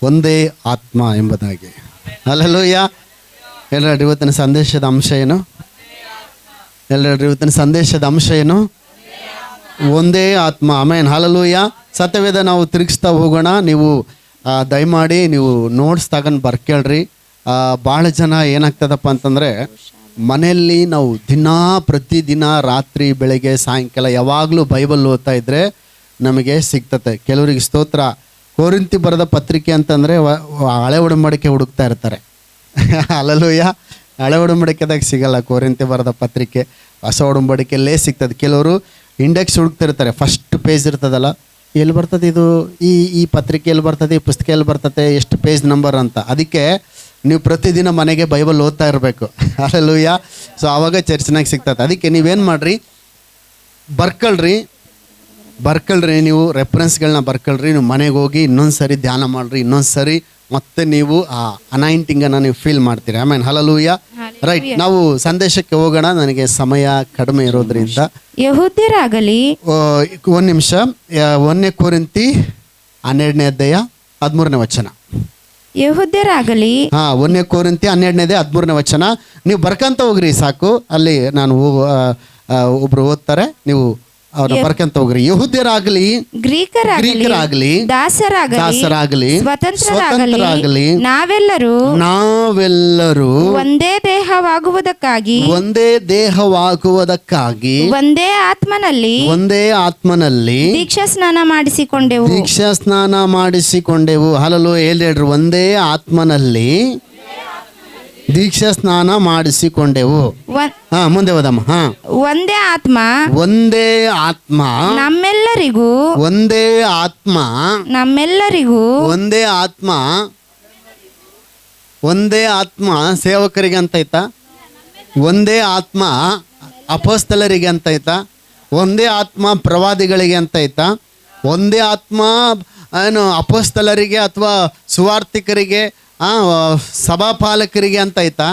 ಒಂದೇ ಆತ್ಮ ಎಂಬುದಾಗಿ. ಹಲ್ಲೆಲೂಯ. ಎಲ್ಲರೂ ಇವತ್ತಿನ ಸಂದೇಶದ ಅಂಶ ಏನು? ಎಲ್ಲರೂ ಇವತ್ತಿನ ಸಂದೇಶದ ಅಂಶ ಏನು? ಒಂದೇ ಆತ್ಮ. ಆಮೇನ್. ಹಲ್ಲೆಲೂಯ. ಸತ್ಯವೇದ ನಾವು ತಿರುಗಿಸ್ತಾ ಹೋಗೋಣ. ನೀವು ದಯಮಾಡಿ ನೀವು ನೋಟ್ಸ್ ತಗೊಂಡು ಬರ್ಕೇಳ್ರಿ. ಭಾಳ ಜನ ಏನಾಗ್ತದಪ್ಪ ಅಂತಂದರೆ ಮನೆಯಲ್ಲಿ ನಾವು ಪ್ರತಿದಿನ ರಾತ್ರಿ ಬೆಳಗ್ಗೆ ಸಾಯಂಕಾಲ ಯಾವಾಗಲೂ ಬೈಬಲ್ ಓದ್ತಾ ಇದ್ದರೆ ನಮಗೆ ಸಿಗ್ತತೆ. ಕೆಲವರಿಗೆ ಸ್ತೋತ್ರ. ಕೊರಿಂಥಿ ಬರೆದ ಪತ್ರಿಕೆ ಅಂತಂದರೆ ಹಳೆ ಒಡಂಬಡಿಕೆ ಹುಡುಕ್ತಾ ಇರ್ತಾರೆ. ಹಲ್ಲೆಲೂಯ. ಹಳೆ ಒಡಂಬಡಿಕೆದಾಗ ಸಿಗಲ್ಲ ಕೊರಿಂಥಿ ಬರೆದ ಪತ್ರಿಕೆ, ಹೊಸ ಒಡಂಬಡಿಕೆಯಲ್ಲೇ ಸಿಗ್ತದೆ. ಕೆಲವರು ಇಂಡೆಕ್ಸ್ ಹುಡುಕ್ತಿರ್ತಾರೆ, ಫಸ್ಟ್ ಪೇಜ್ ಇರ್ತದಲ್ಲ, ಎಲ್ಲಿ ಬರ್ತದೆ ಇದು, ಈ ಪತ್ರಿಕೆಯಲ್ಲಿ ಬರ್ತದೆ, ಈ ಪುಸ್ತಕೆಯಲ್ಲಿ ಬರ್ತದೆ, ಎಷ್ಟು ಪೇಜ್ ನಂಬರ್ ಅಂತ. ಅದಕ್ಕೆ ನೀವು ಪ್ರತಿದಿನ ಮನೆಗೆ ಬೈಬಲ್ ಓದ್ತಾ ಇರಬೇಕು. ಹಲ್ಲೆಲೂಯ. ಸೊ ಆವಾಗ ಚರ್ಚಿನಾಗ ಸಿಗ್ತದೆ. ಅದಕ್ಕೆ ನೀವೇನು ಮಾಡಿರಿ, ಬರ್ಕೊಳ್ರಿ, ನೀವು ರೆಫರೆನ್ಸ್ಗಳನ್ನ ಬರ್ಕೊಳ್ರಿ. ನೀವು ಮನೆಗೆ ಹೋಗಿ ಇನ್ನೊಂದು ಸರಿ ಧ್ಯಾನ ಮಾಡಿರಿ, ಇನ್ನೊಂದು ಸರಿ ಮತ್ತೆ ನೀವು ಆ ಅನಾಯಿಂಟಿಂಗನ್ನು ನೀವು ಫೀಲ್ ಮಾಡ್ತೀರಿ. ಆಮೇಲೆ ಹಲ್ಲೆಲೂಯ. ರೈಟ್, ನಾವು ಸಂದೇಶಕ್ಕೆ ಹೋಗೋಣ. ನನಗೆ ಸಮಯ ಕಡಿಮೆ ಇರೋದ್ರಿಂದ ಯೆಹೂದ್ಯರಾಗಲಿ, ಒಂದು ನಿಮಿಷ. 1 ಕೊರಿಂಥಿ 12ನೇ ಅಧ್ಯಾಯ 13ನೇ ವಚನ. ಯೆಹೂದ್ಯರಾಗಲಿ 1 ಕೊರಿಂಥಿ 12ನೇ 13ನೇ ವಚನ. ನೀವು ಬರ್ಕಂತ ಹೋಗ್ರಿ ಸಾಕು. ಅಲ್ಲಿ ನಾನು ಒಬ್ರು ಓದ್ತಾರೆ, ನೀವು ಅವ್ರನ್ನ ಬರ್ಕಂತ ಹೋಗ್ರಿ. ಯೆಹೂದ್ಯರಾಗಲಿ, ಗ್ರೀಕರಾಗಲಿ, ದಾಸರಾಗಲಿ, ಸ್ವತಂತ್ರರಾಗಲಿ, ನಾವೆಲ್ಲರೂ ಒಂದೇ ದೇಹವಾಗುವುದಕ್ಕಾಗಿ ಒಂದೇ ಆತ್ಮನಲ್ಲಿ ದೀಕ್ಷಾ ಸ್ನಾನ ಮಾಡಿಸಿಕೊಂಡೆವು. ಹಲೋ ಹೇಳ್ರಿ, ಒಂದೇ ಆತ್ಮನಲ್ಲಿ ದೀಕ್ಷಾ ಸ್ನಾನ ಮಾಡಿಸಿಕೊಂಡೆವು. ಮುಂದೆ ಹೋದಮ್ಮ. ಒಂದೇ ಆತ್ಮ ನಮ್ಮೆಲ್ಲರಿಗೂ ಒಂದೇ ಆತ್ಮ ಸೇವಕರಿಗೆ ಅಂತ ಐತಾ, ಒಂದೇ ಆತ್ಮ ಅಪೊಸ್ತಲರಿಗೆ ಅಂತ ಐತಾ, ಒಂದೇ ಆತ್ಮ ಪ್ರವಾದಿಗಳಿಗೆ ಅಂತ ಐತಾ, ಒಂದೇ ಆತ್ಮ ಏನು ಅಪೊಸ್ತಲರಿಗೆ ಅಥವಾ ಸುವಾರ್ತಿಕರಿಗೆ ಸಭಾಪಾಲಕರಿಗೆ ಅಂತ ಆಯ್ತಾ?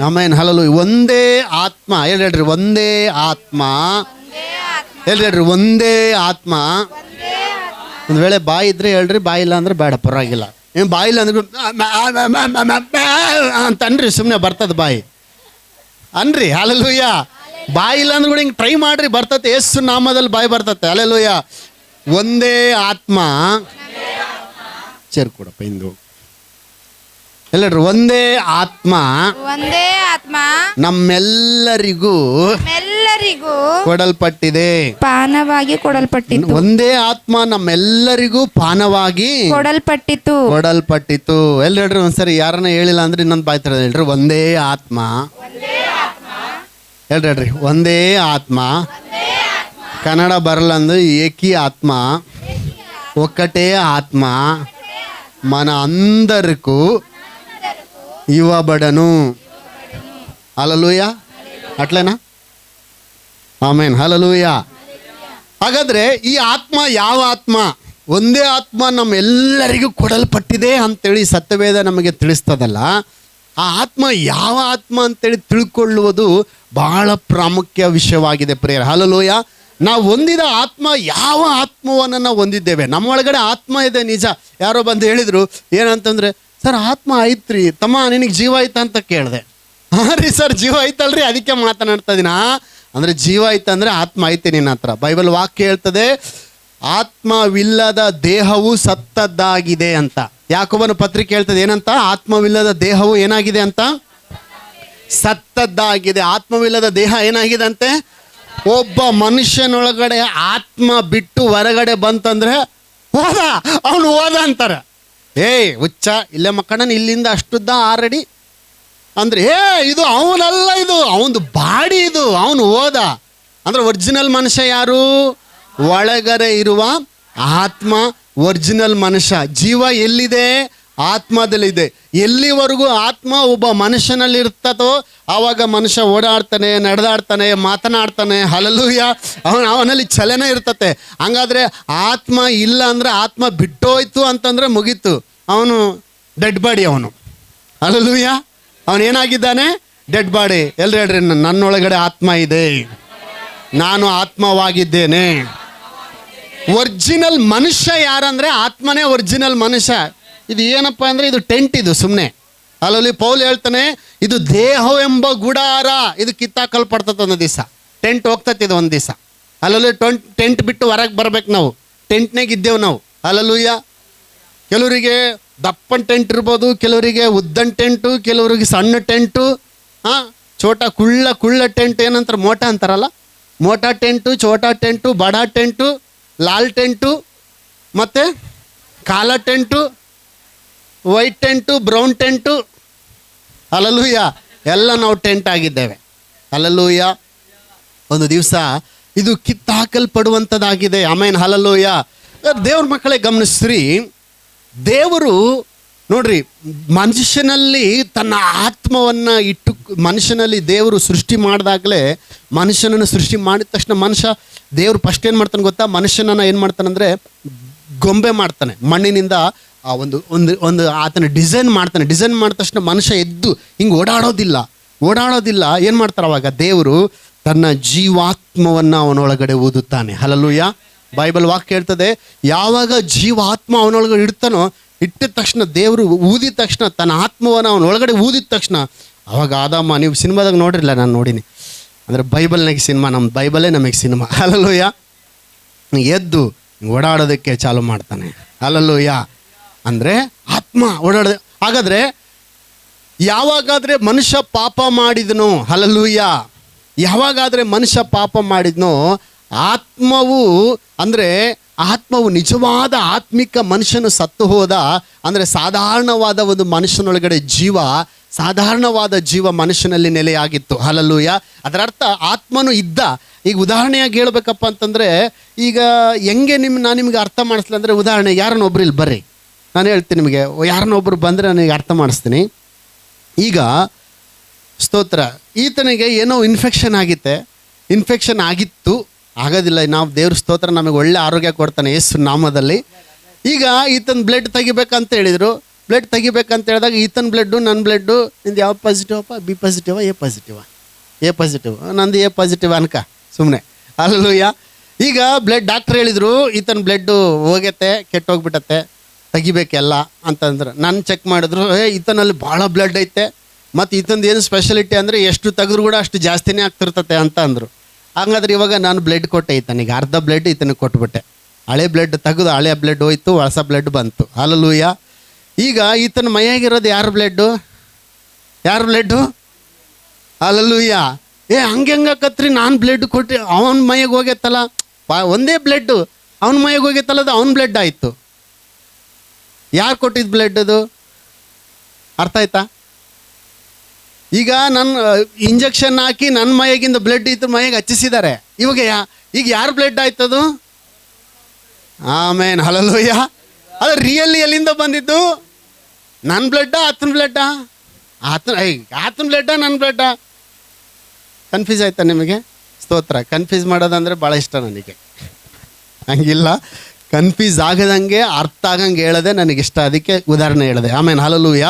ಆಮೇನ್. ಹಲ್ಲೆಲೂಯ. ಒಂದೇ ಆತ್ಮ. ಹೇಳ್ರಿ, ಒಂದೇ ಆತ್ಮ. ಹೇಳ್ರಿ, ಒಂದೇ ಆತ್ಮ. ಒಂದು ವೇಳೆ ಬಾಯಿ ಇದ್ರೆ ಹೇಳ್ರಿ, ಬಾಯಿ ಇಲ್ಲ ಅಂದ್ರೆ ಬೇಡ, ಪರವಾಗಿಲ್ಲ. ಏನು ಬಾಯಿ ಇಲ್ಲ ಅಂದ್ರೆ ಅಂತನ್ರಿ, ಸುಮ್ಮನೆ ಬರ್ತದೆ ಬಾಯಿ ಅನ್ರಿ. ಹಲ್ಲೆಲೂಯ. ಬಾಯಿ ಇಲ್ಲ ಅಂದ್ರೆ ಕೂಡ ಹಿಂಗೆ ಟ್ರೈ ಮಾಡ್ರಿ, ಬರ್ತತೆ. ಯೇಸು ನಾಮದಲ್ಲಿ ಬಾಯಿ ಬರ್ತತೆ. ಹಲ್ಲೆಲೂಯ. ಒಂದೇ ಆತ್ಮ. ಸೇರ್ಕೊಡಪ್ಪ ಇಂದು. ಎಲ್ಲರೂ, ಒಂದೇ ಆತ್ಮ ನಮ್ಮೆಲ್ಲರಿಗೂ ಕೊಡಲ್ಪಟ್ಟಿದೆ, ಪಾನವಾಗಿ ಕೊಡಲ್ಪಟ್ಟಿತು. ಒಂದೇ ಆತ್ಮ ನಮ್ಮೆಲ್ಲರಿಗೂ ಪಾನವಾಗಿ ಕೊಡಲ್ಪಟ್ಟಿತು. ಎಲ್ಲರೂ ಒಂದ್ಸರಿ ಯಾರನ್ನ ಹೇಳಿಲ್ಲ ಅಂದ್ರೆ ಇನ್ನೊಂದು ಬಾಯ್ತಾರೆ. ಹೇಳ್ರಿ, ಒಂದೇ ಆತ್ಮ. ಹೇಳ್ರಿ, ಒಂದೇ ಆತ್ಮ. ಕನ್ನಡ ಬರಲ್ಲ ಅಂದ್ರೆ ಏಕಿ ಆತ್ಮ, ಒಕ್ಕಟೇ ಆತ್ಮ మన అందరకు ఇవ్వబడను. హల్లెలూయ. అట్లేనా? ಆಮೇನ್. ಹಲ್ಲೆಲೂಯ. ಹಾಗಾದ್ರೆ ಈ ಆತ್ಮ ಯಾವ ಆತ್ಮ? ಒಂದೇ ಆತ್ಮ ನಮ್ಮೆಲ್ಲರಿಗೂ ಕೊಡಲ್ಪಟ್ಟಿದೆ ಅಂತೇಳಿ ಸತ್ಯವೇದ ನಮಗೆ ತಿಳಿಸ್ತದಲ್ಲ. ಆ ಆತ್ಮ ಯಾವ ಆತ್ಮ ಅಂತೇಳಿ ತಿಳ್ಕೊಳ್ಳುವುದು ಬಹಳ ಪ್ರಾಮುಖ್ಯ ವಿಷಯವಾಗಿದೆ ಪ್ರಿಯರೇ. ಹಲ್ಲೆಲೂಯ. ನಾವು ಹೊಂದಿದ ಆತ್ಮ ಯಾವ ಆತ್ಮವನ್ನು ನಾವು ಹೊಂದಿದ್ದೇವೆ? ನಮ್ಮ ಒಳಗಡೆ ಆತ್ಮ ಇದೆ, ನಿಜ. ಯಾರೋ ಬಂದು ಹೇಳಿದರು, ಏನಂತಂದರೆ, ಸರ್ ಆತ್ಮ ಐತ್ರಿ ತಮ್ಮ, ನಿನಗೆ ಜೀವ ಐತ ಅಂತ ಕೇಳಿದೆ. ಹಾಂ ರೀ ಸರ್, ಜೀವ ಐತಲ್ರಿ, ಅದಕ್ಕೆ ಮಾತನಾಡ್ತಾ ಇದ್ದೀನಿ. ಅಂದರೆ ಜೀವ ಐತಂದರೆ ಆತ್ಮ ಐತೆ ನಿನ್ನ ಹತ್ರ. ಬೈಬಲ್ ವಾಕ್ಯ ಹೇಳ್ತದೆ, ಆತ್ಮವಿಲ್ಲದ ದೇಹವು ಸತ್ತದ್ದಾಗಿದೆ ಅಂತ. ಯಾಕೋಬನ ಪತ್ರಿಕೆ ಹೇಳ್ತದೆ ಏನಂತ? ಆತ್ಮವಿಲ್ಲದ ದೇಹವು ಏನಾಗಿದೆ ಅಂತ? ಸತ್ತದ್ದಾಗಿದೆ. ಆತ್ಮವಿಲ್ಲದ ದೇಹ ಏನಾಗಿದೆ ಅಂತೆ? ಒಬ್ಬ ಮನುಷ್ಯನೊಳಗಡೆ ಆತ್ಮ ಬಿಟ್ಟು ಹೊರಗಡೆ ಬಂತಂದ್ರೆ ಅವನು ಹೋದ ಅಂತಾರೆ. ಹುಚ್ಚ, ಇಲ್ಲೇ ಮಕ್ಕಳನ್ನ ಇಲ್ಲಿಂದ ಅಷ್ಟುದ್ದ ಆರಡಿ ಅಂದ್ರೆ ಇದು ಅವನಲ್ಲ, ಇದು ಅವನದು ಬಾಡಿ, ಇದು ಅವನು ಹೋದ ಅಂದ್ರೆ ಒರಿಜಿನಲ್ ಮನುಷ್ಯ ಯಾರು? ಒಳಗಡೆ ಇರುವ ಆತ್ಮ ಒರಿಜಿನಲ್ ಮನುಷ್ಯ. ಜೀವ ಎಲ್ಲಿದೆ? ಆತ್ಮದಲ್ಲಿದೆ. ಎಲ್ಲಿವರೆಗೂ ಆತ್ಮ ಒಬ್ಬ ಮನುಷ್ಯನಲ್ಲಿ ಇರ್ತದೋ ಆವಾಗ ಮನುಷ್ಯ ಓಡಾಡ್ತಾನೆ, ನಡೆದಾಡ್ತಾನೆ, ಮಾತನಾಡ್ತಾನೆ. ಹಲ್ಲೆಲೂಯ. ಅವನಲ್ಲಿ ಚಲನೆ ಇರ್ತತೆ. ಹಂಗಾದ್ರೆ ಆತ್ಮ ಇಲ್ಲ ಅಂದ್ರೆ, ಆತ್ಮ ಬಿಟ್ಟೋಯ್ತು ಅಂತಂದ್ರೆ ಮುಗೀತು, ಅವನು ಡೆಡ್ ಬಾಡಿ. ಅವನು ಹಲ್ಲೆಲೂಯ. ಅವನೇನಾಗಿದ್ದಾನೆ? Dead body. ಎಲ್ರು ಹೇಳ್ರಿ, ನನ್ನೊಳಗಡೆ ಆತ್ಮ ಇದೆ, ನಾನು ಆತ್ಮವಾಗಿದ್ದೇನೆ. ಒರಿಜಿನಲ್ ಮನುಷ್ಯ ಯಾರಂದ್ರೆ ಆತ್ಮನೇ ಒರಿಜಿನಲ್ ಮನುಷ್ಯ. ಇದು ಏನಪ್ಪ ಅಂದರೆ ಇದು ಟೆಂಟ್, ಇದು ಸುಮ್ಮನೆ. ಅಲ್ಲಲ್ಲಿ ಪೌಲ್ ಹೇಳ್ತಾನೆ, ಇದು ದೇಹವೆಂಬ ಗುಡಾರ, ಇದು ಕಿತ್ತಾಕಲ್ಪಡ್ತದೆ ಒಂದು ದಿವಸ. ಟೆಂಟ್ ಹೋಗ್ತೈತೆ ಇದು ಒಂದು ದಿವಸ. ಅಲ್ಲಲ್ಲಿ ಟೆಂಟ್ ಬಿಟ್ಟು ಹೊರಗೆ ಬರ್ಬೇಕು ನಾವು. ಟೆಂಟ್ನಾಗ ಇದ್ದೇವೆ ನಾವು. ಅಲ್ಲಲ್ಲೂಯ್ಯ. ಕೆಲವರಿಗೆ ದಪ್ಪನ ಟೆಂಟ್ ಇರ್ಬೋದು, ಕೆಲವರಿಗೆ ಉದ್ದನ್ ಟೆಂಟು, ಕೆಲವರಿಗೆ ಸಣ್ಣ ಟೆಂಟು, ಚೋಟಾ ಕುಳ್ಳ ಟೆಂಟ್ ಏನಂತಾರೆ, ಮೋಟಾ ಅಂತಾರಲ್ಲ, ಮೋಟಾ ಟೆಂಟು, ಚೋಟಾ ಟೆಂಟು, ಬಡಾ ಟೆಂಟು, ಲಾಲ್ ಟೆಂಟು, ಮತ್ತು ಕಾಲಾ tent, white tent, brown tent. Hallelujah. ಎಲ್ಲ ನಾವು ಟೆಂಟ್ ಆಗಿದ್ದೇವೆ. ಅಲ್ಲಲ್ಲೂಯ್ಯ. ಒಂದು ದಿವಸ ಇದು ಕಿತ್ತಾಕಲ್ಪಡುವಂಥದ್ದಾಗಿದೆ. ಆಮೇನ್. ಹಲ್ಲಲ್ಲೂಯ್ಯ. ದೇವ್ರ ಮಕ್ಕಳೇ ಗಮನಿಸ್ರಿ, ದೇವರು ನೋಡ್ರಿ, ಮನುಷ್ಯನಲ್ಲಿ ತನ್ನ ಆತ್ಮವನ್ನು ಇಟ್ಟು, ಮನುಷ್ಯನಲ್ಲಿ ದೇವರು ಸೃಷ್ಟಿ ಮಾಡಿದಾಗಲೇ, ಮನುಷ್ಯನನ್ನು ಸೃಷ್ಟಿ ಮಾಡಿದ ತಕ್ಷಣ ಮನುಷ್ಯ, ದೇವರು ಫಸ್ಟ್ ಏನು ಮಾಡ್ತಾನೆ ಗೊತ್ತಾ, ಮನುಷ್ಯನನ್ನು ಏನು ಮಾಡ್ತಾನಂದರೆ ಗೊಂಬೆ ಮಾಡ್ತಾನೆ ಮಣ್ಣಿನಿಂದ. ಆ ಒಂದು ಆತನ ಡಿಸೈನ್ ಮಾಡ್ತಾನೆ. ಡಿಸೈನ್ ಮಾಡಿದ ತಕ್ಷಣ ಮನುಷ್ಯ ಎದ್ದು ಹಿಂಗೆ ಓಡಾಡೋದಿಲ್ಲ. ಏನು ಮಾಡ್ತಾರೆ ಅವಾಗ, ದೇವರು ತನ್ನ ಜೀವಾತ್ಮವನ್ನು ಅವನೊಳಗಡೆ ಊದುತ್ತಾನೆ. ಹಲ್ಲಲ್ಲೂಯ್ಯ. ಬೈಬಲ್ ವಾಕ್ಯ ಹೇಳ್ತದೆ, ಯಾವಾಗ ಜೀವಾತ್ಮ ಅವನೊಳಗಡೆ ಇಡ್ತಾನೋ, ಇಟ್ಟಿದ ತಕ್ಷಣ ದೇವರು ಊದಿದ ತಕ್ಷಣ, ತನ್ನ ಆತ್ಮವನ್ನು ಅವನೊಳಗಡೆ ಊದಿದ ತಕ್ಷಣ, ಅವಾಗ ಆದಾಮ, ನೀವು ಸಿನಿಮಾದಾಗ ನೋಡಿರಲಿಲ್ಲ, ನಾನು ನೋಡೀನಿ, ಅಂದರೆ ಬೈಬಲ್ನಾಗ ಸಿನಿಮಾ, ನಮ್ಮ ಬೈಬಲೇ ನಮಗೆ ಸಿನಿಮಾ. ಹಲ್ಲಲ್ಲೂಯ್ಯ. ಎದ್ದು ಓಡಾಡೋದಕ್ಕೆ ಚಾಲು ಮಾಡ್ತಾನೆ. ಹಲ್ಲಲ್ಲೂಯ್ಯ. ಅಂದರೆ ಆತ್ಮ ಓಡಾಡೋದು. ಹಾಗಾದರೆ ಯಾವಾಗಾದರೆ ಮನುಷ್ಯ ಪಾಪ ಮಾಡಿದನೋ, ಹಲ್ಲಲ್ಲೂಯ್ಯ, ಯಾವಾಗಾದರೆ ಮನುಷ್ಯ ಪಾಪ ಮಾಡಿದ್ನೋ, ಆತ್ಮವು ನಿಜವಾದ ಆತ್ಮಿಕ ಮನುಷ್ಯನು ಸತ್ತು ಹೋದ ಅಂದರೆ ಸಾಧಾರಣವಾದ ಒಂದು ಮನುಷ್ಯನೊಳಗಡೆ ಸಾಧಾರಣವಾದ ಜೀವ ಮನುಷ್ಯನಲ್ಲಿ ನೆಲೆಯಾಗಿತ್ತು. ಹಲ್ಲಲ್ಲೂಯ್ಯ. ಅದರ ಅರ್ಥ ಆತ್ಮನು ಇದ್ದ. ಈಗ ಉದಾಹರಣೆಯಾಗಿ ಹೇಳ್ಬೇಕಪ್ಪ ಅಂತಂದರೆ, ಈಗ ಹೆಂಗೆ ನಾನು ನಿಮಗೆ ಅರ್ಥ ಮಾಡಿಸ್ಲಿಲ್ಲ ಅಂದರೆ, ಉದಾಹರಣೆ, ಯಾರನ್ನೊಬ್ರು ಇಲ್ಲಿ ಬರ್ರಿ, ನಾನು ಹೇಳ್ತೀನಿ ನಿಮಗೆ, ಯಾರನ್ನೊಬ್ರು ಬಂದರೆ ನನಗೆ ಅರ್ಥ ಮಾಡಿಸ್ತೀನಿ. ಈಗ ಸ್ತೋತ್ರ, ಈತನಿಗೆ ಏನೋ ಇನ್ಫೆಕ್ಷನ್ ಆಗಿತ್ತು, ಆಗೋದಿಲ್ಲ, ನಾವು ದೇವ್ರ ಸ್ತೋತ್ರ, ನಮಗೆ ಒಳ್ಳೆ ಆರೋಗ್ಯ ಕೊಡ್ತಾನೆ ಯೇಸು ನಾಮದಲ್ಲಿ. ಈಗ ಈತನ ಬ್ಲಡ್ ತೆಗಿಬೇಕಂತ ಹೇಳಿದರು. ಬ್ಲಡ್ ತೆಗಿಬೇಕಂತ ಹೇಳಿದಾಗ ಈತನ ಬ್ಲಡ್ಡು ನನ್ನ ಬ್ಲಡ್ಡು, ನಿಂದು ಯಾವ ಪಾಸಿಟಿವ್ ಅಪ್ಪ, ಬಿ ಪಾಸಿಟಿವಾ, ಎ ಪಾಸಿಟಿವ್, ನಂದು ಎ ಪಾಸಿಟಿವ್ ಅನ್ಕ ಸುಮ್ಮನೆ. ಹಲ್ಲಲ್ಲೂಯ್ಯ. ಈಗ ಡಾಕ್ಟ್ರ್ ಹೇಳಿದರು, ಈತನ ಬ್ಲಡ್ಡು ಹೋಗತ್ತೆ, ಕೆಟ್ಟೋಗ್ಬಿಟ್ಟತ್ತೆ, ತೆಗಿಬೇಕೆಲ್ಲ ಅಂತಂದ್ರೆ, ನಾನು ಚೆಕ್ ಮಾಡಿದ್ರು, ಈತನಲ್ಲಿ ಭಾಳ ಬ್ಲಡ್ ಐತೆ, ಮತ್ತು ಈತಂದು ಏನು ಸ್ಪೆಷಲಿಟಿ ಅಂದರೆ ಎಷ್ಟು ತೆಗೆದ್ರು ಕೂಡ ಅಷ್ಟು ಜಾಸ್ತಿನೇ ಆಗ್ತಿರ್ತತೆ ಅಂತ ಅಂದರು. ಹಂಗಾದ್ರೆ ಇವಾಗ ನಾನು ಬ್ಲಡ್ ಕೊಟ್ಟೆ, ಈತನಿಗೆ ಅರ್ಧ ಬ್ಲಡ್ ಈತನಿಗೆ ಕೊಟ್ಬಿಟ್ಟೆ. ಹಳೆ ಬ್ಲಡ್ ತೆಗೆದು ಹಳೆ ಬ್ಲಡ್ ಹೋಯ್ತು, ಹೊಸ ಬ್ಲಡ್ ಬಂತು. ಹಲ್ಲಲ್ಲೂಯ್ಯ. ಈಗ ಈತನ ಮೈಯಾಗಿರೋದು ಯಾರ ಬ್ಲಡ್ಡು? ಹಲ್ಲಲ್ಲೂಯ್ಯ. ಹಂಗಕ್ಕತ್ರಿ, ನಾನು ಬ್ಲಡ್ ಕೊಟ್ಟು ಅವನ ಮೈಯಾಗ ಹೋಗೈತಲ್ಲ, ಒಂದೇ ಬ್ಲಡ್ಡು ಅವನ ಮೈಯಾಗ ಹೋಗೈತಲ್ಲ, ಅದು ಅವನ ಬ್ಲಡ್ ಆಯಿತು. ಯಾರು ಕೊಟ್ಟಿದ್ದು ಬ್ಲಡ್ ಅದು? ಅರ್ಥ ಆಯ್ತಾ? ಈಗ ನನ್ನ ಇಂಜೆಕ್ಷನ್ ಹಾಕಿ ನನ್ನ ಮೈಯಾಗಿಂದ ಬ್ಲಡ್ ಇದ್ರ ಮೈಯಾಗ ಹಚ್ಚಿಸಿದ್ದಾರೆ. ಈಗ ಯಾರು ಬ್ಲಡ್ ಆಯ್ತದು? ಆಮೇನ್. ಹಲ್ಲಲ್ಲೂಯ್ಯ. ಅದು ರಿಯಲಿ ಎಲ್ಲಿಂದ ಬಂದಿದ್ದು? ನನ್ನ ಬ್ಲಡ್ಡಾ ಆತನ ಬ್ಲಡ್ಡಾ? ಆತನ ಬ್ಲಡ್ಡಾ ನನ್ನ ಬ್ಲಡ್ಡಾ? ಕನ್ಫ್ಯೂಸ್ ಆಯ್ತಾ ನಿಮಗೆ? ಸ್ತೋತ್ರ. ಕನ್ಫ್ಯೂಸ್ ಮಾಡೋದಂದರೆ ಭಾಳ ಇಷ್ಟ ನನಗೆ. ಹಂಗಿಲ್ಲ, ಕನ್ಫ್ಯೂಸ್ ಆಗದಂಗೆ ಅರ್ಥ ಆಗಂಗೆ ಹೇಳೋದೆ ನನಗಿಷ್ಟ, ಅದಕ್ಕೆ ಉದಾಹರಣೆ ಹೇಳಿದೆ. ಆಮೇಲೆ. ಹಲ್ಲಲ್ಲೂಯ್ಯ.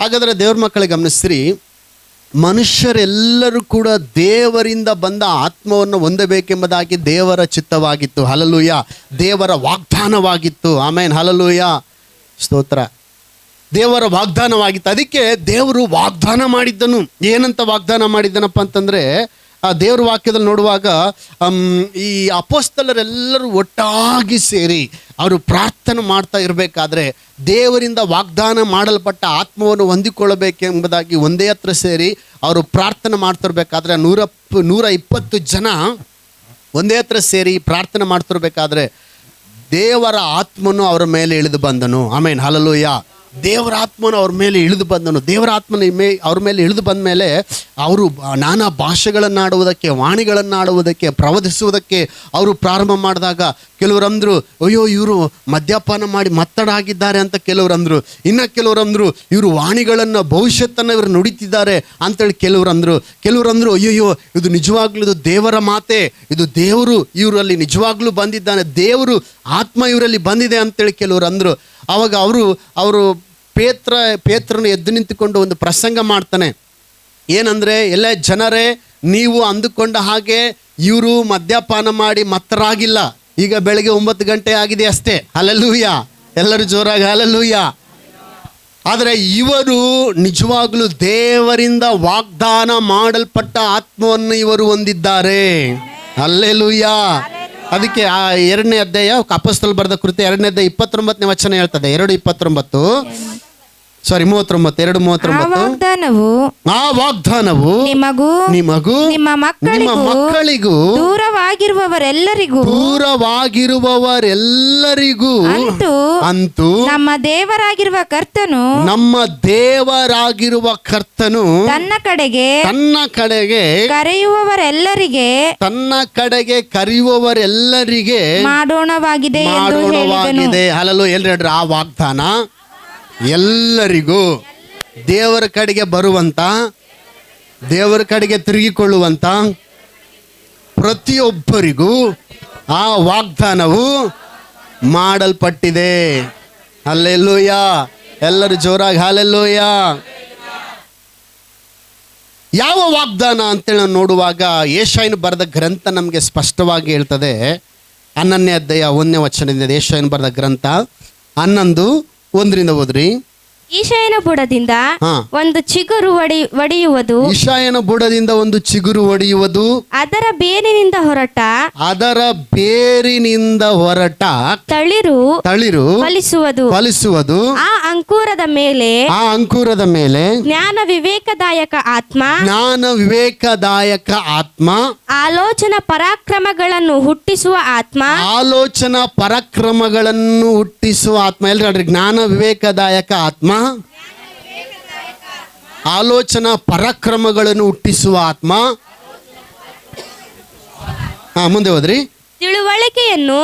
ಹಾಗಾದರೆ ದೇವ್ರ ಮಕ್ಕಳಿಗೆ ಗಮನಿಸ್ರಿ, ಮನುಷ್ಯರೆಲ್ಲರೂ ಕೂಡ ದೇವರಿಂದ ಬಂದ ಆತ್ಮವನ್ನು ಹೊಂದಬೇಕೆಂಬುದಾಗಿ ದೇವರ ಚಿತ್ತವಾಗಿತ್ತು. ಹಲ್ಲಲ್ಲೂಯ್ಯ. ದೇವರ ವಾಗ್ದಾನವಾಗಿತ್ತು. ಆಮೇನ್. ಹಲ್ಲಲ್ಲೂಯ್ಯ. ಸ್ತೋತ್ರ. ದೇವರ ವಾಗ್ದಾನವಾಗಿತ್ತು. ಅದಕ್ಕೆ ದೇವರು ವಾಗ್ದಾನ ಮಾಡಿದ್ದನು. ಏನಂತ ವಾಗ್ದಾನ ಮಾಡಿದ್ದನಪ್ಪ ಅಂತಂದರೆ, ಆ ದೇವ್ರ ವಾಕ್ಯದಲ್ಲಿ ನೋಡುವಾಗ ಈ ಅಪೊಸ್ತಲರೆಲ್ಲರೂ ಒಟ್ಟಾಗಿ ಸೇರಿ ಅವರು ಪ್ರಾರ್ಥನೆ ಮಾಡ್ತಾ ಇರಬೇಕಾದ್ರೆ, ದೇವರಿಂದ ವಾಗ್ದಾನ ಮಾಡಲ್ಪಟ್ಟ ಆತ್ಮವನ್ನು ಹೊಂದಿಕೊಳ್ಳಬೇಕೆಂಬುದಾಗಿ ಒಂದೇ ಹತ್ರ ಸೇರಿ ಅವರು ಪ್ರಾರ್ಥನೆ ಮಾಡ್ತಿರ್ಬೇಕಾದ್ರೆ 120 ಜನ ಒಂದೇ ಹತ್ರ ಸೇರಿ ಪ್ರಾರ್ಥನೆ ಮಾಡ್ತಿರ್ಬೇಕಾದ್ರೆ ದೇವರ ಆತ್ಮನು ಅವರ ಮೇಲೆ ಇಳಿದು ಬಂದನು. ಆಮೇನ್. ಹಲ್ಲಲ್ಲೂಯ್ಯ. ದೇವರ ಆತ್ಮನು ಅವ್ರ ಮೇಲೆ ಇಳಿದು ಬಂದನು. ದೇವರ ಆತ್ಮನ ಅವ್ರ ಮೇಲೆ ಇಳಿದು ಬಂದ ಮೇಲೆ ಅವರು ನಾನಾ ಭಾಷೆಗಳನ್ನಾಡುವುದಕ್ಕೆ, ವಾಣಿಗಳನ್ನಾಡುವುದಕ್ಕೆ, ಪ್ರವದಿಸುವುದಕ್ಕೆ ಅವರು ಪ್ರಾರಂಭ ಮಾಡಿದಾಗ ಕೆಲವರಂದರು, ಅಯ್ಯೋ ಇವರು ಮದ್ಯಪಾನ ಮಾಡಿ ಮತ್ತಡಾಗಿದ್ದಾರೆ ಅಂತ ಕೆಲವರಂದರು. ಇನ್ನು ಕೆಲವರಂದರು, ಇವರು ವಾಣಿಗಳನ್ನು, ಭವಿಷ್ಯತ್ತನ್ನು ಇವರು ನುಡಿತಿದ್ದಾರೆ ಅಂತೇಳಿ ಕೆಲವರಂದರು, ಅಯ್ಯೋ ಇದು ನಿಜವಾಗ್ಲೂ ಇದು ದೇವರ ಮಾತೆ, ಇದು ದೇವರು ಇವರಲ್ಲಿ ನಿಜವಾಗ್ಲೂ ಬಂದಿದ್ದಾನೆ, ದೇವರು ಆತ್ಮ ಇವರಲ್ಲಿ ಬಂದಿದೆ ಅಂತೇಳಿ ಕೆಲವರಂದರು. ಆವಾಗ ಅವರು ಪೇತ್ರನು ಎದ್ದು ನಿಂತುಕೊಂಡು ಒಂದು ಪ್ರಸಂಗ ಮಾಡ್ತಾನೆ. ಏನಂದರೆ, ಎಲ್ಲ ಜನರೇ, ನೀವು ಅಂದುಕೊಂಡ ಹಾಗೆ ಇವರು ಮದ್ಯಪಾನ ಮಾಡಿ ಮತ್ತರಾಗಿಲ್ಲ. ಈಗ ಬೆಳಗ್ಗೆ 9 ಗಂಟೆ ಆಗಿದೆ ಅಷ್ಟೇ. ಹಲ್ಲಲ್ಲೂಯ್ಯ. ಎಲ್ಲರೂ ಜೋರಾಗಿ ಹಲ್ಲಲ್ಲೂಯ್ಯ. ಆದರೆ ಇವರು ನಿಜವಾಗ್ಲೂ ದೇವರಿಂದ ವಾಗ್ದಾನ ಮಾಡಲ್ಪಟ್ಟ ಆತ್ಮವನ್ನು ಇವರು ಹೊಂದಿದ್ದಾರೆ. ಹಲ್ಲೆಲೂಯಾ. ಅದಕ್ಕೆ ಆ 2ನೇ ಅಧ್ಯಾಯ ಅಪೊಸ್ತಲರು ಬರೆದ ಕೃತ್ಯ 2ನೇ ಅಧ್ಯಾಯ 29ನೇ ವಚನ ಹೇಳ್ತದೆ. 2:29 ಸಾರಿ 39 ಆ ವಾಗ್ದಾನವು ನಿಮಗೂ ನಿಮ್ಮ ಮಕ್ಕಳಿಗೂ ದೂರವಾಗಿರುವವರೆಲ್ಲರಿಗೂ ಅಂತೂ ನಮ್ಮ ದೇವರಾಗಿರುವ ಕರ್ತನು ತನ್ನ ಕಡೆಗೆ ಕರೆಯುವವರೆಲ್ಲರಿಗೆ ಮಾಡೋಣವಾಗಿದೆ. ಹಲಲು ಎಲ್ರಿ ಆ ವಾಗ್ದಾನ ಎಲ್ಲರಿಗೂ ದೇವರ ಕಡೆಗೆ ಬರುವಂತ, ದೇವರ ಕಡೆಗೆ ತಿರುಗಿಕೊಳ್ಳುವಂತ ಪ್ರತಿಯೊಬ್ಬರಿಗೂ ಆ ವಾಗ್ದಾನವು ಮಾಡಲ್ಪಟ್ಟಿದೆ. ಹಲ್ಲೆಲೂಯ. ಎಲ್ಲರೂ ಜೋರಾಗಿ ಹಲ್ಲೆಲೂಯ. ಯಾವ ವಾಗ್ದಾನ ಅಂತೇಳಿ ನಾವು ನೋಡುವಾಗ ಯೆಶಾಯನು ಬರೆದ ಗ್ರಂಥ ನಮಗೆ ಸ್ಪಷ್ಟವಾಗಿ ಹೇಳ್ತದೆ. 11ನೇ ಅಧ್ಯಾಯ 1ನೇ ವಚನದಿಂದ ಯೆಶಾಯನು ಬರೆದ ಗ್ರಂಥ 11:1 ಓದ್ರಿ. ಈಶಾಯನ ಬುಡದಿಂದ ಒಂದು ಚಿಗುರು ಒಡೆಯುವುದು, ಅದರ ಬೇರಿನಿಂದ ಹೊರಟ ತಳಿರು ಫಲಿಸುವುದು. ಆ ಅಂಕುರದ ಮೇಲೆ ಜ್ಞಾನ ವಿವೇಕದಾಯಕ ಆತ್ಮ, ಆಲೋಚನಾ ಪರಾಕ್ರಮಗಳನ್ನು ಹುಟ್ಟಿಸುವ ಆತ್ಮ. ಎಲ್ಲರೂ ಜ್ಞಾನ ವಿವೇಕದಾಯಕ ಆತ್ಮ, ಆಲೋಚನಾ ಪರಾಕ್ರಮಗಳನ್ನು ಹುಟ್ಟಿಸುವ ಆತ್ಮ. ಮುಂದೆ ಹೋದ್ರಿ. ತಿಳುವಳಿಕೆಯನ್ನು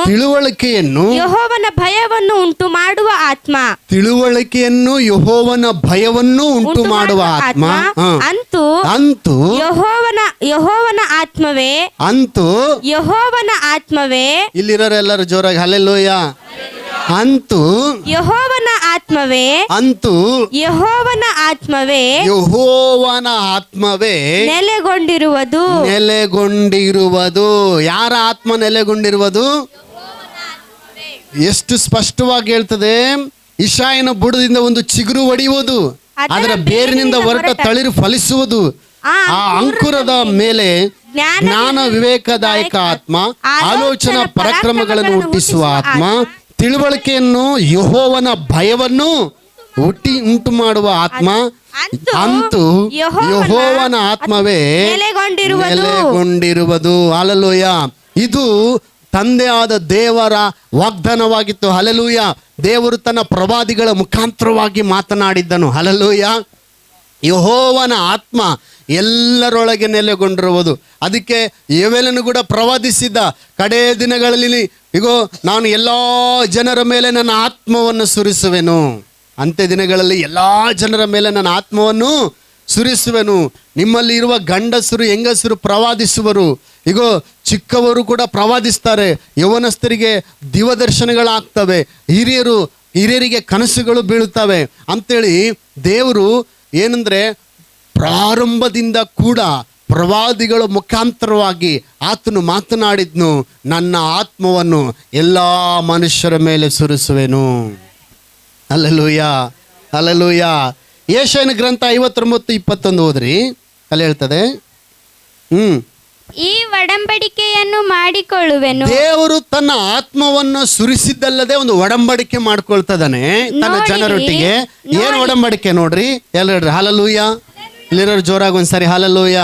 ಯೆಹೋವನ ಭಯವನ್ನು ಉಂಟು ಮಾಡುವ ಆತ್ಮ. ಉಂಟು ಮಾಡುವ ಆತ್ಮ. ಅಂತೂ ಯೆಹೋವನ ಆತ್ಮವೇ ಇಲ್ಲಿರೋರೆಲ್ಲರೂ ಜೋರಾಗಿ ಹಲ್ಲೆಲೂಯ. ಅಂತೂ ಯೆಹೋವನ ಆತ್ಮವೇ ನೆಲೆಗೊಂಡಿರುವುದು. ಯಾರ ಆತ್ಮ ನೆಲೆಗೊಂಡಿರುವುದು? ಎಷ್ಟು ಸ್ಪಷ್ಟವಾಗಿ ಹೇಳ್ತದೆ. ಇಷಾಯನ ಬುಡದಿಂದ ಒಂದು ಚಿಗುರು ಒಡೆಯುವುದು, ಅದರ ಬೇರಿನಿಂದ ಹೊರಟ ತಳಿರು ಫಲಿಸುವುದು. ಆ ಅಂಕುರದ ಮೇಲೆ ಜ್ಞಾನ ವಿವೇಕದಾಯಕ ಆತ್ಮ, ಆಲೋಚನಾ ಪರಾಕ್ರಮಗಳನ್ನು ಹುಟ್ಟಿಸುವ ಆತ್ಮ, ತಿಳುವಳಿಕೆಯನ್ನು ಯೆಹೋವನ ಭಯವನ್ನು ಉಂಟು ಮಾಡುವ ಆತ್ಮ. ಅಂತೂ ಯೆಹೋವನ ಆತ್ಮವೇ ನೆಲೆಗೊಂಡಿರುವುದು. ಹಲ್ಲೆಲೂಯ. ಇದು ತಂದೆಯಾದ ದೇವರ ವಾಗ್ದಾನವಾಗಿತ್ತು. ಹಲ್ಲೆಲೂಯ. ದೇವರು ತನ್ನ ಪ್ರವಾದಿಗಳ ಮುಖಾಂತರವಾಗಿ ಮಾತನಾಡಿದ್ದನು. ಹಲ್ಲೆಲೂಯ. ಯೆಹೋವನ ಆತ್ಮ ಎಲ್ಲರೊಳಗೆ ನೆಲೆಗೊಂಡಿರುವುದು. ಅದಕ್ಕೆ ಯೋವೇಲನು ಕೂಡ ಪ್ರವಾದಿಸಿದ್ದ, ಕಡೇ ದಿನಗಳಲ್ಲಿ ಇಗೋ ನಾನು ಎಲ್ಲ ಜನರ ಮೇಲೆ ನನ್ನ ಆತ್ಮವನ್ನು ಸುರಿಸುವೆನು. ಅಂತ್ಯ ದಿನಗಳಲ್ಲಿ ಎಲ್ಲ ಜನರ ಮೇಲೆ ನನ್ನ ಆತ್ಮವನ್ನು ಸುರಿಸುವೆನು. ನಿಮ್ಮಲ್ಲಿ ಇರುವ ಗಂಡಸರು ಹೆಂಗಸರು ಪ್ರವಾದಿಸುವರು. ಇಗೋ ಚಿಕ್ಕವರು ಕೂಡ ಪ್ರವಾದಿಸ್ತಾರೆ. ಯೌವನಸ್ಥರಿಗೆ ದಿವದರ್ಶನಗಳಾಗ್ತವೆ. ಹಿರಿಯರಿಗೆ ಕನಸುಗಳು ಬೀಳುತ್ತವೆ ಅಂತೇಳಿ ದೇವರು ಏನಂದ್ರೆ ಪ್ರಾರಂಭದಿಂದ ಕೂಡ ಪ್ರವಾದಿಗಳ ಮುಖಾಂತರವಾಗಿ ಆತನು ಮಾತನಾಡಿದ್ನು, ನನ್ನ ಆತ್ಮವನ್ನು ಎಲ್ಲ ಮನುಷ್ಯರ ಮೇಲೆ ಸುರಿಸುವೆನು. Hallelujah, hallelujah. ಯೆಶಾಯನ ಗ್ರಂಥ 59:21 ಓದ್ರಿ. ಅಲ್ಲಿ ಹೇಳ್ತದೆ, ಈ ಒಡಂಬಡಿಕೆಯನ್ನು ಮಾಡಿಕೊಳ್ಳುವೆನು. ದೇವರು ತನ್ನ ಆತ್ಮವನ್ನು ಸುರಿಸಿದ್ದಲ್ಲದೆ ಒಂದು ಒಡಂಬಡಿಕೆ ಮಾಡ್ಕೊಳ್ತದಾನೆ ತನ್ನ ಜನರೊಟ್ಟಿಗೆ. ಏನು ಒಡಂಬಡಿಕೆ ನೋಡ್ರಿ ಎಲ್ಲರೂ. ಹಲ್ಲೆಲೂಯ. ಇಲ್ಲಿರೋರು ಜೋರಾಗಿ ಒಂದ್ಸರಿ ಹಲ್ಲೆಲೂಯ.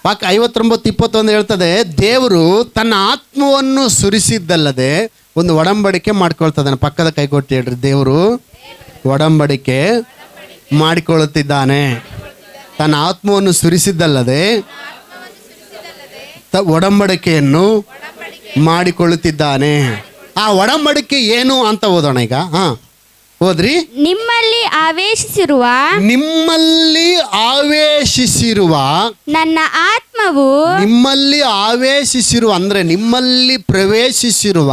59:21 ಹೇಳ್ತದೆ, ದೇವರು ತನ್ನ ಆತ್ಮವನ್ನು ಸುರಿಸಿದ್ದಲ್ಲದೆ ಒಂದು ಒಡಂಬಡಿಕೆ ಮಾಡ್ಕೊಳ್ತದಾನೆ. ಪಕ್ಕದ ಕೈ ಕೊಟ್ಟು ಹೇಳ್ರಿ, ದೇವರು ಒಡಂಬಡಿಕೆ ಮಾಡಿಕೊಳ್ಳುತ್ತಿದ್ದಾನೆ. ತನ್ನ ಆತ್ಮವನ್ನು ಸುರಿಸಿದ್ದಲ್ಲದೆ ಒಡಂಬಡಿಕೆಯನ್ನು ಮಾಡಿಕೊಳ್ಳುತ್ತಿದ್ದಾನೆ. ಆ ಒಡಂಬಡಿಕೆ ಏನು ಅಂತ ಓದೋಣ ಈಗ. ಓದ್ರಿ. ನಿಮ್ಮಲ್ಲಿ ಆವೇಶಿಸಿರುವ ನನ್ನ ಆತ್ಮವು, ನಿಮ್ಮಲ್ಲಿ ಆವೇಶಿಸಿರುವ ಅಂದ್ರೆ ನಿಮ್ಮಲ್ಲಿ ಪ್ರವೇಶಿಸಿರುವ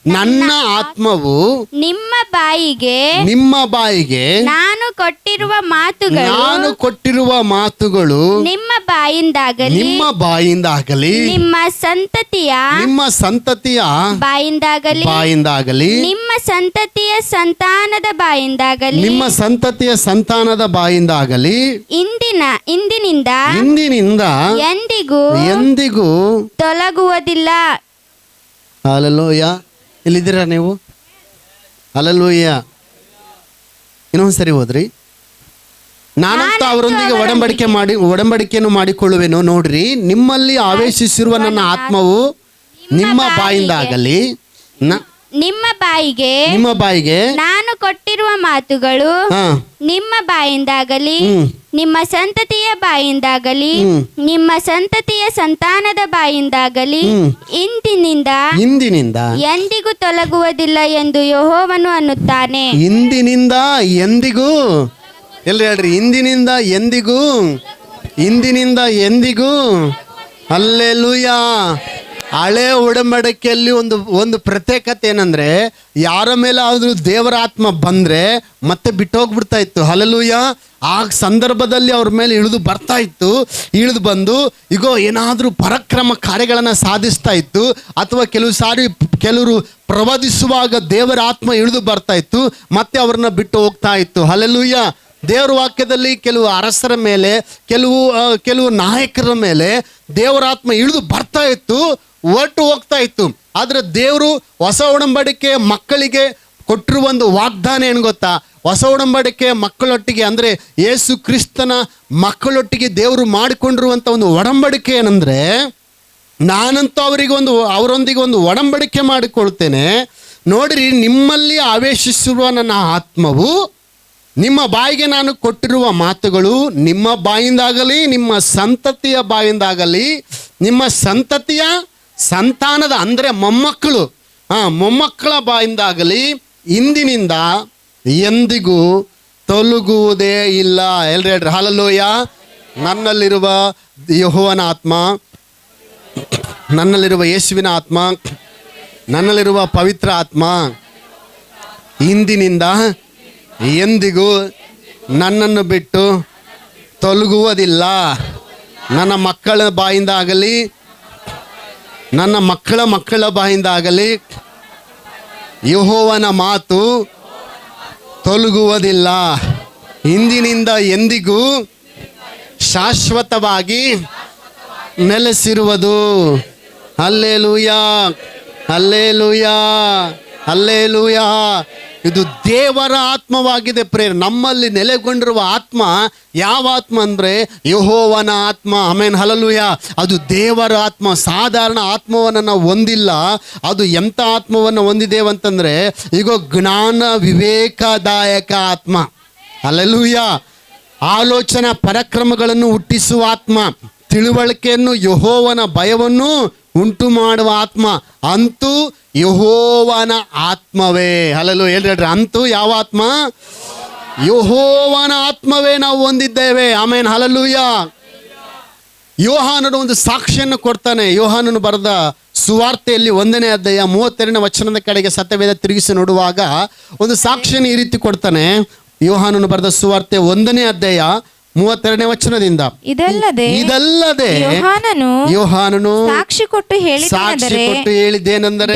ನನ್ನ ಆತ್ಮವು ನಿಮ್ಮ ಬಾಯಿಗೆ ನಿಮ್ಮ ಬಾಯಿಗೆ ನಾನು ಕೊಟ್ಟಿರುವ ಮಾತುಗಳು ಕೊಟ್ಟಿರುವ ಮಾತುಗಳು ನಿಮ್ಮ ಬಾಯಿಂದಾಗಲಿ ನಿಮ್ಮ ಬಾಯಿಂದಾಗಲಿ ನಿಮ್ಮ ಸಂತತಿಯ ಬಾಯಿಂದಾಗಲಿ ನಿಮ್ಮ ಸಂತತಿಯ ಸಂತಾನದ ಬಾಯಿಂದಾಗಲಿ ಸಂತಾನದ ಬಾಯಿಂದಾಗಲಿ ಇಂದಿನಿಂದ ಎಂದಿಗೂ ತೊಲಗುವುದಿಲ್ಲ. ಹಲ್ಲೆಲೂಯ. ಇಲ್ಲಿದ್ದೀರಾ ನೀವು? ಹಲ್ಲೆಲೂಯ. ಇನ್ನೊಂದ್ಸರಿ ಹೋದ್ರಿ. ನಾನಂತೂ ಅವರೊಂದಿಗೆ ಒಡಂಬಡಿಕೆಯನ್ನು ಮಾಡಿಕೊಳ್ಳುವೆನು. ನೋಡ್ರಿ, ನಿಮ್ಮಲ್ಲಿ ಆವೇಶಿಸಿರುವ ನನ್ನ ಆತ್ಮವು ನಿಮ್ಮ ಬಾಯಿಂದಾಗಲಿ ನಿಮ್ಮ ಬಾಯಿಗೆ ನಾನು ಕೊಟ್ಟಿರುವ ಮಾತುಗಳು ನಿಮ್ಮ ಬಾಯಿಂದಾಗಲಿ ನಿಮ್ಮ ಸಂತತಿಯ ಬಾಯಿಂದಾಗಲಿ ನಿಮ್ಮ ಸಂತತಿಯ ಸಂತಾನದ ಬಾಯಿಂದಾಗಲಿ ಇಂದಿನಿಂದ ಎಂದಿಗೂ ತೊಲಗುವುದಿಲ್ಲ ಎಂದು ಯೆಹೋವನು ಅನ್ನುತ್ತಾನೆ. ಇಂದಿನಿಂದ ಎಂದಿಗೂ ಎಲ್ಲಿ ಹೇಳ್ರಿ, ಇಂದಿನಿಂದ ಎಂದಿಗೂ ಹಲ್ಲೆಲೂಯಾ. ಹಳೆ ಒಡಂಬಡಿಕೆಯಲ್ಲಿ ಒಂದು ಪ್ರತ್ಯೇಕತೆ ಏನಂದ್ರೆ, ಯಾರ ಮೇಲೆ ಆದ್ರೂ ದೇವರ ಆತ್ಮ ಬಂದ್ರೆ ಮತ್ತೆ ಬಿಟ್ಟೋಗ್ಬಿಡ್ತಾ ಇತ್ತು. ಹಲ್ಲೆಲೂಯಾ. ಆ ಸಂದರ್ಭದಲ್ಲಿ ಅವ್ರ ಮೇಲೆ ಇಳಿದು ಬಂದು ಈಗೋ ಏನಾದರೂ ಪರಾಕ್ರಮ ಕಾರ್ಯಗಳನ್ನು ಸಾಧಿಸ್ತಾ ಇತ್ತು. ಅಥವಾ ಕೆಲವರು ಪ್ರವಾದಿಸುವಾಗ ದೇವರ ಆತ್ಮ ಇಳಿದು ಬರ್ತಾ ಇತ್ತು, ಮತ್ತೆ ಅವ್ರನ್ನ ಬಿಟ್ಟು ಹೋಗ್ತಾ ಇತ್ತು. ಹಲ್ಲೆಲೂಯಾ. ದೇವರ ವಾಕ್ಯದಲ್ಲಿ ಕೆಲವು ಅರಸರ ಮೇಲೆ, ಕೆಲವು ನಾಯಕರ ಮೇಲೆ ದೇವರ ಆತ್ಮ ಇಳಿದು ಬರ್ತಾ ಇತ್ತು, ಹೊರಟು ಹೋಗ್ತಾ ಇತ್ತು. ಆದರೆ ದೇವರು ಹೊಸ ಒಡಂಬಡಿಕೆ ಮಕ್ಕಳಿಗೆ ಕೊಟ್ಟಿರುವ ಒಂದು ವಾಗ್ದಾನ ಏನು ಗೊತ್ತಾ? ಹೊಸ ಒಡಂಬಡಿಕೆ ಮಕ್ಕಳೊಟ್ಟಿಗೆ ಅಂದರೆ ಯೇಸು ಕ್ರಿಸ್ತನ ಮಕ್ಕಳೊಟ್ಟಿಗೆ ದೇವರು ಮಾಡಿಕೊಂಡಿರುವಂಥ ಒಂದು ಒಡಂಬಡಿಕೆ ಏನಂದರೆ, ನಾನಂತೂ ಅವರೊಂದಿಗೆ ಒಂದು ಒಡಂಬಡಿಕೆ ಮಾಡಿಕೊಳ್ತೇನೆ. ನೋಡಿರಿ, ನಿಮ್ಮಲ್ಲಿ ಆವೇಶಿಸಿರುವ ನನ್ನ ಆತ್ಮವು ನಿಮ್ಮ ಬಾಯಿಗೆ ನಾನು ಕೊಟ್ಟಿರುವ ಮಾತುಗಳು ನಿಮ್ಮ ಬಾಯಿಂದಾಗಲಿ ನಿಮ್ಮ ಸಂತತಿಯ ಬಾಯಿಂದಾಗಲಿ ನಿಮ್ಮ ಸಂತತಿಯ ಸಂತಾನದ ಅಂದರೆ ಮೊಮ್ಮಕ್ಕಳ ಬಾಯಿಂದಾಗಲಿ ಇಂದಿನಿಂದ ಎಂದಿಗೂ ತೊಲಗುವುದೇ ಇಲ್ಲ. ಎಲ್ರಿ ಹೇಳ್ರಿ ಹಲ್ಲೆಲೂಯ. ನನ್ನಲ್ಲಿರುವ ಯೆಹೋವನ ಆತ್ಮ, ನನ್ನಲ್ಲಿರುವ ಯೇಸುವಿನ ಆತ್ಮ, ನನ್ನಲ್ಲಿರುವ ಪವಿತ್ರ ಆತ್ಮ ಇಂದಿನಿಂದ ಎಂದಿಗೂ ನನ್ನನ್ನು ಬಿಟ್ಟು ತೊಲಗುವುದಿಲ್ಲ. ನನ್ನ ಮಕ್ಕಳ ಬಾಯಿಂದಾಗಲಿ ನನ್ನ ಮಕ್ಕಳ ಬಾಯಿಂದಾಗಲಿ ಯೆಹೋವನ ಮಾತು ತೊಲಗುವುದಿಲ್ಲ. ಇಂದಿನಿಂದ ಎಂದಿಗೂ ಶಾಶ್ವತವಾಗಿ ನೆಲೆಸಿರುವುದು. Hallelujah, hallelujah, hallelujah. ಇದು ದೇವರ ಆತ್ಮವಾಗಿದೆ ಪ್ರೇರ. ನಮ್ಮಲ್ಲಿ ನೆಲೆಗೊಂಡಿರುವ ಆತ್ಮ ಯಾವ ಆತ್ಮ ಅಂದರೆ ಯೆಹೋವನ ಆತ್ಮ. Amen, hallelujah. ಅದು ದೇವರ ಆತ್ಮ. ಸಾಧಾರಣ ಆತ್ಮವನ್ನು ನಾವು ಹೊಂದಿಲ್ಲ. ಅದು ಎಂಥ ಆತ್ಮವನ್ನು ಹೊಂದಿದ್ದೇವಂತಂದರೆ, ಈಗ ಜ್ಞಾನ ವಿವೇಕದಾಯಕ ಆತ್ಮ. ಹಲ್ಲೆಲೂಯಾ. ಆಲೋಚನಾ ಪರಾಕ್ರಮಗಳನ್ನು ಹುಟ್ಟಿಸುವ ಆತ್ಮ, ತಿಳುವಳಿಕೆಯನ್ನು ಯೆಹೋವನ ಭಯವನ್ನು ಉಂಟು ಮಾಡುವ ಆತ್ಮ. ಅಂತೂ ಯೆಹೋವನ ಆತ್ಮವೇ. ಹಲ್ಲೆಲೂಯಾ. ಹೇಳ್ರಿ, ಅಂತೂ ಯಾವ ಆತ್ಮ? ಯೆಹೋವನ ಆತ್ಮವೇ ನಾವು ಹೊಂದಿದ್ದೇವೆ. ಆಮೇನ್, ಹಲ್ಲೆಲೂಯಾ. ಯೋಹಾನನು ಒಂದು ಸಾಕ್ಷಿಯನ್ನು ಕೊಡ್ತಾನೆ. ಯೋಹಾನನು ಬರೆದ ಸುವಾರ್ತೆಯಲ್ಲಿ 1ನೇ ಅಧ್ಯಾಯ 32ನೇ ವಚನದ ಕಡೆಗೆ ಸತ್ಯವೇದ ತಿರುಗಿಸಿ ನೋಡುವಾಗ ಒಂದು ಸಾಕ್ಷಿಯನ್ನು ಈ ರೀತಿ ಕೊಡ್ತಾನೆ. ಯೋಹಾನನು ಬರೆದ ಸುವಾರ್ತೆ 1ನೇ ಅಧ್ಯಾಯ 32ನೇ ವಚನದಿಂದ, ಇದಲ್ಲದೆ ಯೋಹಾನನು ಸಾಕ್ಷಿ ಕೊಟ್ಟು ಹೇಳಿದ್ದೇನೆಂದರೆ,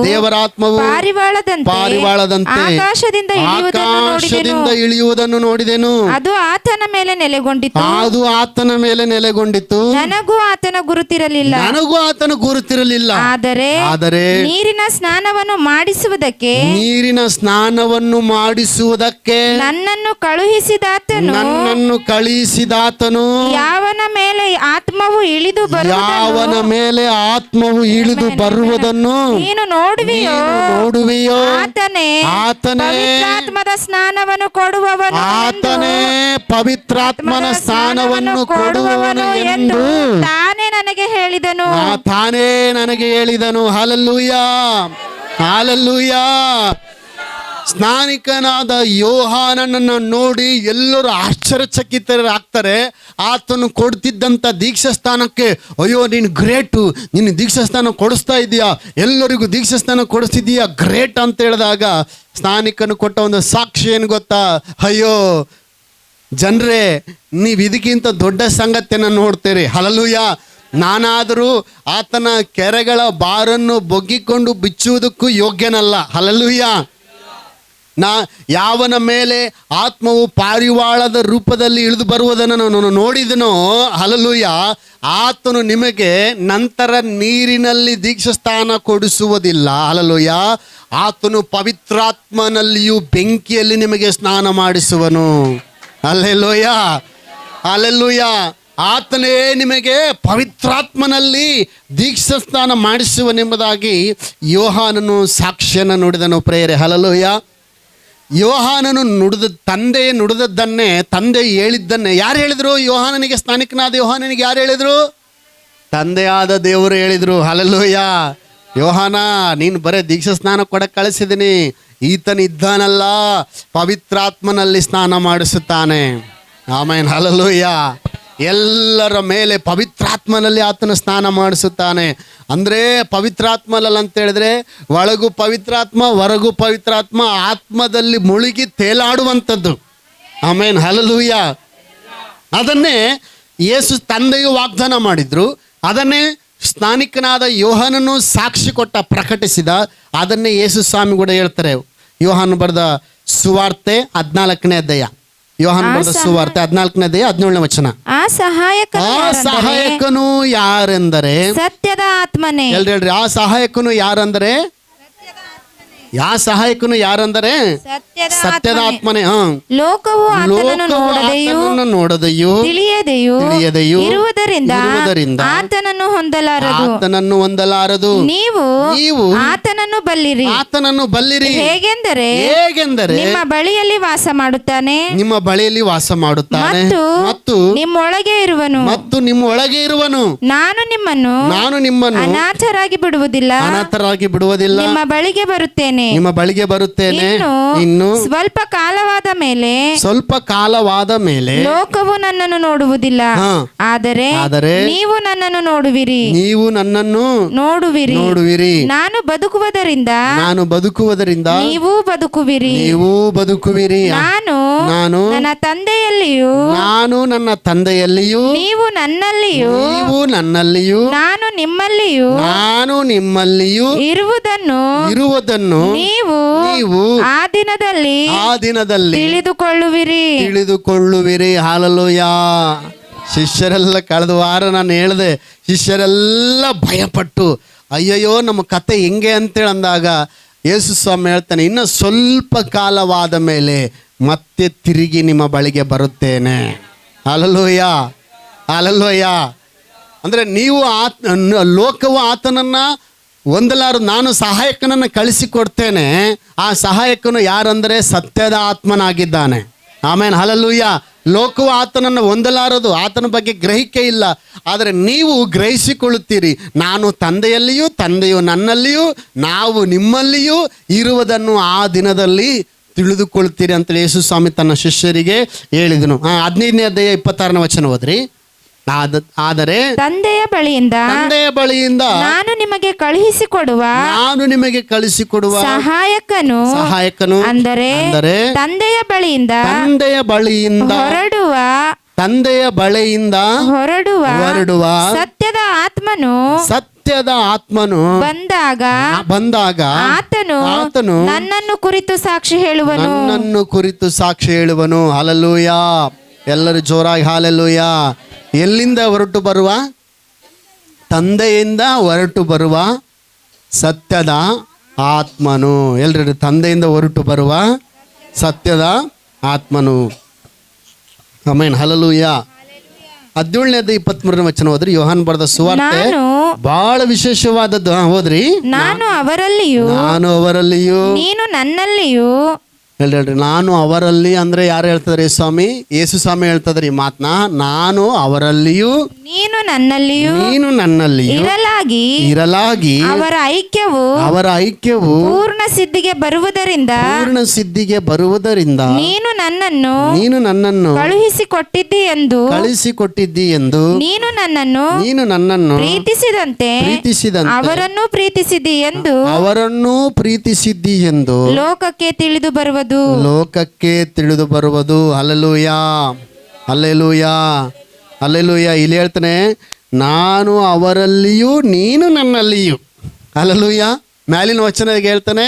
ದೇವರಾತ್ಮವು ಪಾರಿವಾಳದಂತೆ ಆಕಾಶದಿಂದ ಇಳಿಯುವುದನ್ನು ನೋಡಿದೆನು. ಅದು ಆತನ ಮೇಲೆ ನೆಲೆಗೊಂಡಿತು. ನನಗೂ ಆತನ ಗುರುತಿರಲಿಲ್ಲ. ಆದರೆ ನೀರಿನ ಸ್ನಾನವನ್ನು ಮಾಡಿಸುವುದಕ್ಕೆ ನನ್ನನ್ನು ಕಳುಹಿಸಿದಾತನು ಯಾವನ ಮೇಲೆ ಆತ್ಮವು ಇಳಿದು ಬರುವುದನ್ನು ನೀನು ನೋಡುವಿಯೋ ಆತನೇ ಪವಿತ್ರಾತ್ಮದ ಸ್ನಾನವನ್ನು ಕೊಡುವವನು ಎಂದು ತಾನೇ ನನಗೆ ಹೇಳಿದನು. Hallelujah, hallelujah. ಸ್ನಾನಿಕನಾದ ಯೋಹಾನನನ್ನು ನೋಡಿ ಎಲ್ಲರೂ ಆಶ್ಚರ್ಯಚಕಿತರಾಗ್ತಾರೆ. ಆತನು ಕೊಡ್ತಿದ್ದಂಥ ದೀಕ್ಷಾಸ್ಥಾನಕ್ಕೆ, ಅಯ್ಯೋ ನೀನು ಗ್ರೇಟು, ನೀನು ದೀಕ್ಷಾಸ್ಥಾನ ಕೊಡಿಸ್ತಾ ಇದೀಯಾ, ಎಲ್ಲರಿಗೂ ದೀಕ್ಷಾಸ್ಥಾನ ಕೊಡಿಸ್ತಿದ್ದೀಯಾ, ಗ್ರೇಟ್ ಅಂತ ಹೇಳಿದಾಗ ಸ್ನಾನಿಕನು ಕೊಟ್ಟ ಒಂದು ಸಾಕ್ಷಿ ಏನು ಗೊತ್ತಾ? ಅಯ್ಯೋ ಜನರೇ, ನೀವು ಇದಕ್ಕಿಂತ ದೊಡ್ಡ ಸಂಗತಿಯನ್ನು ನೋಡ್ತೀರಿ. ಹಲ್ಲೆಲೂಯಾ. ನಾನಾದರೂ ಆತನ ಕೆರೆಗಳ ಬಾರನ್ನು ಬೊಗ್ಗಿಕೊಂಡು ಬಿಚ್ಚುವುದಕ್ಕೂ ಯೋಗ್ಯನಲ್ಲ. ಹಲ್ಲೆಲೂಯಾ. ಯಾವನ ಮೇಲೆ ಆತ್ಮವು ಪಾರಿವಾಳದ ರೂಪದಲ್ಲಿ ಇಳಿದು ಬರುವುದನ್ನು ನಾನು ನೋಡಿದನೋ, ಹಲ್ಲೆಲೂಯಾ, ಆತನು ನಿಮಗೆ ನಂತರ ನೀರಿನಲ್ಲಿ ದೀಕ್ಷಾಸ್ಥಾನ ಕೊಡಿಸುವುದಿಲ್ಲ. ಹಲ್ಲೆಲೂಯಾ. ಆತನು ಪವಿತ್ರಾತ್ಮನಲ್ಲಿಯೂ ಬೆಂಕಿಯಲ್ಲಿ ನಿಮಗೆ ಸ್ನಾನ ಮಾಡಿಸುವನು. Hallelujah, hallelujah. ಆತನೇ ನಿಮಗೆ ಪವಿತ್ರಾತ್ಮನಲ್ಲಿ ದೀಕ್ಷಾಸ್ನಾನ ಮಾಡಿಸುವನೆಂಬುದಾಗಿ ಯೋಹಾನನು ಸಾಕ್ಷಿಯನ್ನು ನುಡಿದನು. ಪ್ರೇರೆ, ಹಲ್ಲೆಲೂಯಾ. ಯೋಹಾನನು ತಂದೆ ನುಡಿದದ್ದನ್ನೇ, ತಂದೆ ಹೇಳಿದ್ದನ್ನೇ ಯಾರು ಹೇಳಿದ್ರು? ಯೋಹಾನನಿಗೆ, ಸ್ನಾನಿಕನಾದ ಯೋಹಾನನಿಗೆ ಯಾರು ಹೇಳಿದ್ರು? ತಂದೆಯಾದ ದೇವರು ಹೇಳಿದ್ರು. ಹಲ್ಲೆಲೂಯಾ. ಯೋಹಾನ, ನೀನು ಬರೀ ದೀಕ್ಷಾ ಸ್ನಾನ ಕೊಡಕ್ಕೆ ಕಳಿಸಿದ್ದೀನಿ, ಈತನಿದ್ದಾನಲ್ಲ ಪವಿತ್ರಾತ್ಮನಲ್ಲಿ ಸ್ನಾನ ಮಾಡಿಸುತ್ತಾನೆ. ಆಮೇನ್, ಹಲ್ಲೆಲೂಯಾ. ಎಲ್ಲರ ಮೇಲೆ ಪವಿತ್ರಾತ್ಮನಲ್ಲಿ ಆತನ ಸ್ನಾನ ಮಾಡಿಸುತ್ತಾನೆ. ಅಂದರೆ ಪವಿತ್ರಾತ್ಮನಲ್ಲಿ ಅಂತ ಹೇಳಿದ್ರೆ ಒಳಗೂ ಪವಿತ್ರಾತ್ಮ, ಹೊರಗೂ ಪವಿತ್ರಾತ್ಮ, ಆತ್ಮದಲ್ಲಿ ಮುಳುಗಿ ತೇಲಾಡುವಂಥದ್ದು. ಆಮೇನ್, ಹಲ್ಲೆಲೂಯಾ. ಅದನ್ನೇ ಯೇಸು ತಂದೆಯು ವಾಗ್ದಾನ ಮಾಡಿದ್ರು. ಅದನ್ನೇ ಸ್ನಾನಿಕನಾದ ಯೋಹಾನನು ಸಾಕ್ಷಿ ಕೊಟ್ಟ, ಪ್ರಕಟಿಸಿದ. ಅದನ್ನೇ ಯೇಸು ಸ್ವಾಮಿ ಕೂಡ ಹೇಳ್ತಾರೆ. ಯೋಹಾನ ಬರೆದ ಸುವಾರ್ತೆ 14ನೇ ಅಧ್ಯಾಯ. ಯೋಹಾನ ಬರೆದ ಸುವಾರ್ತೆ 14ನೇ ಅಧ್ಯಾಯ 17ನೇ ವಚನ. ಆ ಸಹಾಯಕನು ಯಾರೆಂದರೆ ಸತ್ಯದ ಆತ್ಮನೇ. ಹೇಳ್ರಿ, ಆ ಸಹಾಯಕನು ಯಾರಂದರೆ? ಯಾವ ಸಹಾಯಕನು ಯಾರಂದರೆ? ಸತ್ಯದ ಆತ್ಮನೇ. ಲೋಕವು ಆತನನ್ನು ನೋಡದೆಯೂ ತಿಳಿಯದೆಯೂ ಇರುವುದರಿಂದ ಆತನನ್ನು ಹೊಂದಲಾರದು. ನೀವು ಆತನನ್ನು ಬಲ್ಲಿರಿ. ಹೇಗೆಂದರೆ ನಿಮ್ಮ ಬಳಿಯಲ್ಲಿ ವಾಸ ಮಾಡುತ್ತಾನೆ ಮತ್ತು ನಿಮ್ಮೊಳಗೆ ಇರುವನು. ನಾನು ನಿಮ್ಮನ್ನು ಅನಾಥರಾಗಿ ಬಿಡುವುದಿಲ್ಲ. ನಿಮ್ಮ ಬಳಿಗೆ ಬರುತ್ತೇನೆ. ಇನ್ನು ಸ್ವಲ್ಪ ಕಾಲವಾದ ಮೇಲೆ ಲೋಕವು ನನ್ನನ್ನು ನೋಡುವುದಿಲ್ಲ, ಆದರೆ ನೀವು ನನ್ನನ್ನು ನೋಡುವಿರಿ. ನಾನು ಬದುಕುವುದರಿಂದ ನೀವು ಬದುಕುವಿರಿ. ನಾನು ನನ್ನ ತಂದೆಯಲ್ಲಿಯೂ ನೀವು ನನ್ನಲ್ಲಿಯೂ ನಾನು ನಿಮ್ಮಲ್ಲಿಯೂ ಇರುವುದನ್ನು ನೀವು ಆ ದಿನದಲ್ಲಿ ತಿಳಿದುಕೊಳ್ಳುವಿರಿ. ಹಲ್ಲೆಲೂಯಾ. ಶಿಷ್ಯರೆಲ್ಲ, ಕಳೆದ ವಾರ ನಾನು ಹೇಳಿದೆ, ಶಿಷ್ಯರೆಲ್ಲ ಭಯಪಟ್ಟು ಅಯ್ಯಯ್ಯೋ ನಮ್ಮ ಕತೆ ಹೆಂಗೆ ಅಂತೇಳಿ ಅಂದಾಗ ಯೇಸು ಸ್ವಾಮಿ ಹೇಳ್ತಾನೆ, ಇನ್ನು ಸ್ವಲ್ಪ ಕಾಲವಾದ ಮೇಲೆ ಮತ್ತೆ ತಿರುಗಿ ನಿಮ್ಮ ಬಳಿಗೆ ಬರುತ್ತೇನೆ. Hallelujah, hallelujah. ಅಂದರೆ ನೀವು ಲೋಕವು ಆತನನ್ನು ಹೊಂದಲಾರು, ನಾನು ಸಹಾಯಕನನ್ನು ಕಳಿಸಿಕೊಡ್ತೇನೆ. ಆ ಸಹಾಯಕನು ಯಾರಂದರೆ ಸತ್ಯದ ಆತ್ಮನಾಗಿದ್ದಾನೆ. ಆಮೇನ್, ಹಲ್ಲೆಲೂಯಾ. ಲೋಕವು ಆತನನ್ನು ಹೊಂದಲಾರದು, ಆತನ ಬಗ್ಗೆ ಗ್ರಹಿಕೆ ಇಲ್ಲ. ಆದರೆ ನೀವು ಗ್ರಹಿಸಿಕೊಳ್ಳುತ್ತೀರಿ, ನಾನು ತಂದೆಯಲ್ಲಿಯೂ ತಂದೆಯು ನನ್ನಲ್ಲಿಯೂ ನಾವು ನಿಮ್ಮಲ್ಲಿಯೂ ಇರುವುದನ್ನು ಆ ದಿನದಲ್ಲಿ ತಿಳಿದುಕೊಳ್ತೀರಿ ಅಂತೇಳಿ ಯೇಸು ಸ್ವಾಮಿ ತನ್ನ ಶಿಷ್ಯರಿಗೆ ಹೇಳಿದನು. 15ನೇ ಅಧ್ಯಾಯ 26ನೇ ವಚನ ಓದ್ರಿ. ಆದರೆ ತಂದೆಯ ಬಳಿಯಿಂದ ನಾನು ನಿಮಗೆ ಕಳುಹಿಸಿಕೊಡುವ ಸಹಾಯಕನು ಅಂದರೆ ತಂದೆಯ ಬಳಿಯಿಂದ ಹೊರಡುವ ಸತ್ಯದ ಆತ್ಮನು ಬಂದಾಗ ಆತನು ನನ್ನನ್ನು ಕುರಿತು ಸಾಕ್ಷಿ ಹೇಳುವನು. ಹಲ್ಲೆಲೂಯಾ. ಎಲ್ಲರೂ ಜೋರಾಗಿ ಹಲ್ಲೆಲೂಯಾ. ಎಲ್ಲಿಂದ ಹೊರಟು ಬರುವ? ತಂದೆಯಿಂದ ಹೊರಟು ಬರುವ ಸತ್ಯದ ಆತ್ಮನು. ಎಲ್ಲರೂ ತಂದೆಯಿಂದ ಹೊರಟು ಬರುವ ಸತ್ಯದ ಆತ್ಮನು. Amen, hallelujah. 17ನೇ 23ನೇ ವಚನ ಹೋದ್ರಿ. ಯೋಹಾನ್ ಬರೆದ ಸುವಾರ್ತೆ ಬಹಳ ವಿಶೇಷವಾದದ್ದು. ಹೋದ್ರಿ. ನಾನು ಅವರಲ್ಲಿಯೂ ನೀನು ನನ್ನಲ್ಲಿಯೂ ಹೇಳ್ರಿ, ನಾನು ಅವರಲ್ಲಿ ಅಂದರೆ ಯಾರು ಹೇಳ್ತದ್ರಿ ಸ್ವಾಮಿ? ಯೇಸು ಸ್ವಾಮಿ ಹೇಳ್ತದ್ರಿ ಈ ಮಾತನ್ನ. ನಾನು ಅವರಲ್ಲಿಯೂ ನೀನು ನನ್ನಲ್ಲಿಯೂ ಇರಲಾಗಿ ಅವರ ಐಕ್ಯವು ಪೂರ್ಣ ಸಿದ್ಧಿಗೆ ಬರುವುದರಿಂದ ನೀನು ನನ್ನನ್ನು ಕಳುಹಿಸಿಕೊಟ್ಟಿದ್ದಿ ಎಂದು ನೀನು ನನ್ನನ್ನು ಪ್ರೀತಿಸಿದಂತೆ ಅವರನ್ನು ಪ್ರೀತಿಸಿದಿ ಎಂದು ಲೋಕಕ್ಕೆ ತಿಳಿದು ಬರುವುದು. Hallelujah, hallelujah, hallelujah. ಇಲ್ಲಿ ಹೇಳ್ತಾನೆ, ನಾನು ಅವರಲ್ಲಿಯೂ ನೀನು ನನ್ನಲ್ಲಿಯೂ. ಹಲ್ಲೆಲೂಯಾ. ಮ್ಯಾಲಿನ ವಚನಕ್ಕೆ ಹೇಳ್ತಾನೆ,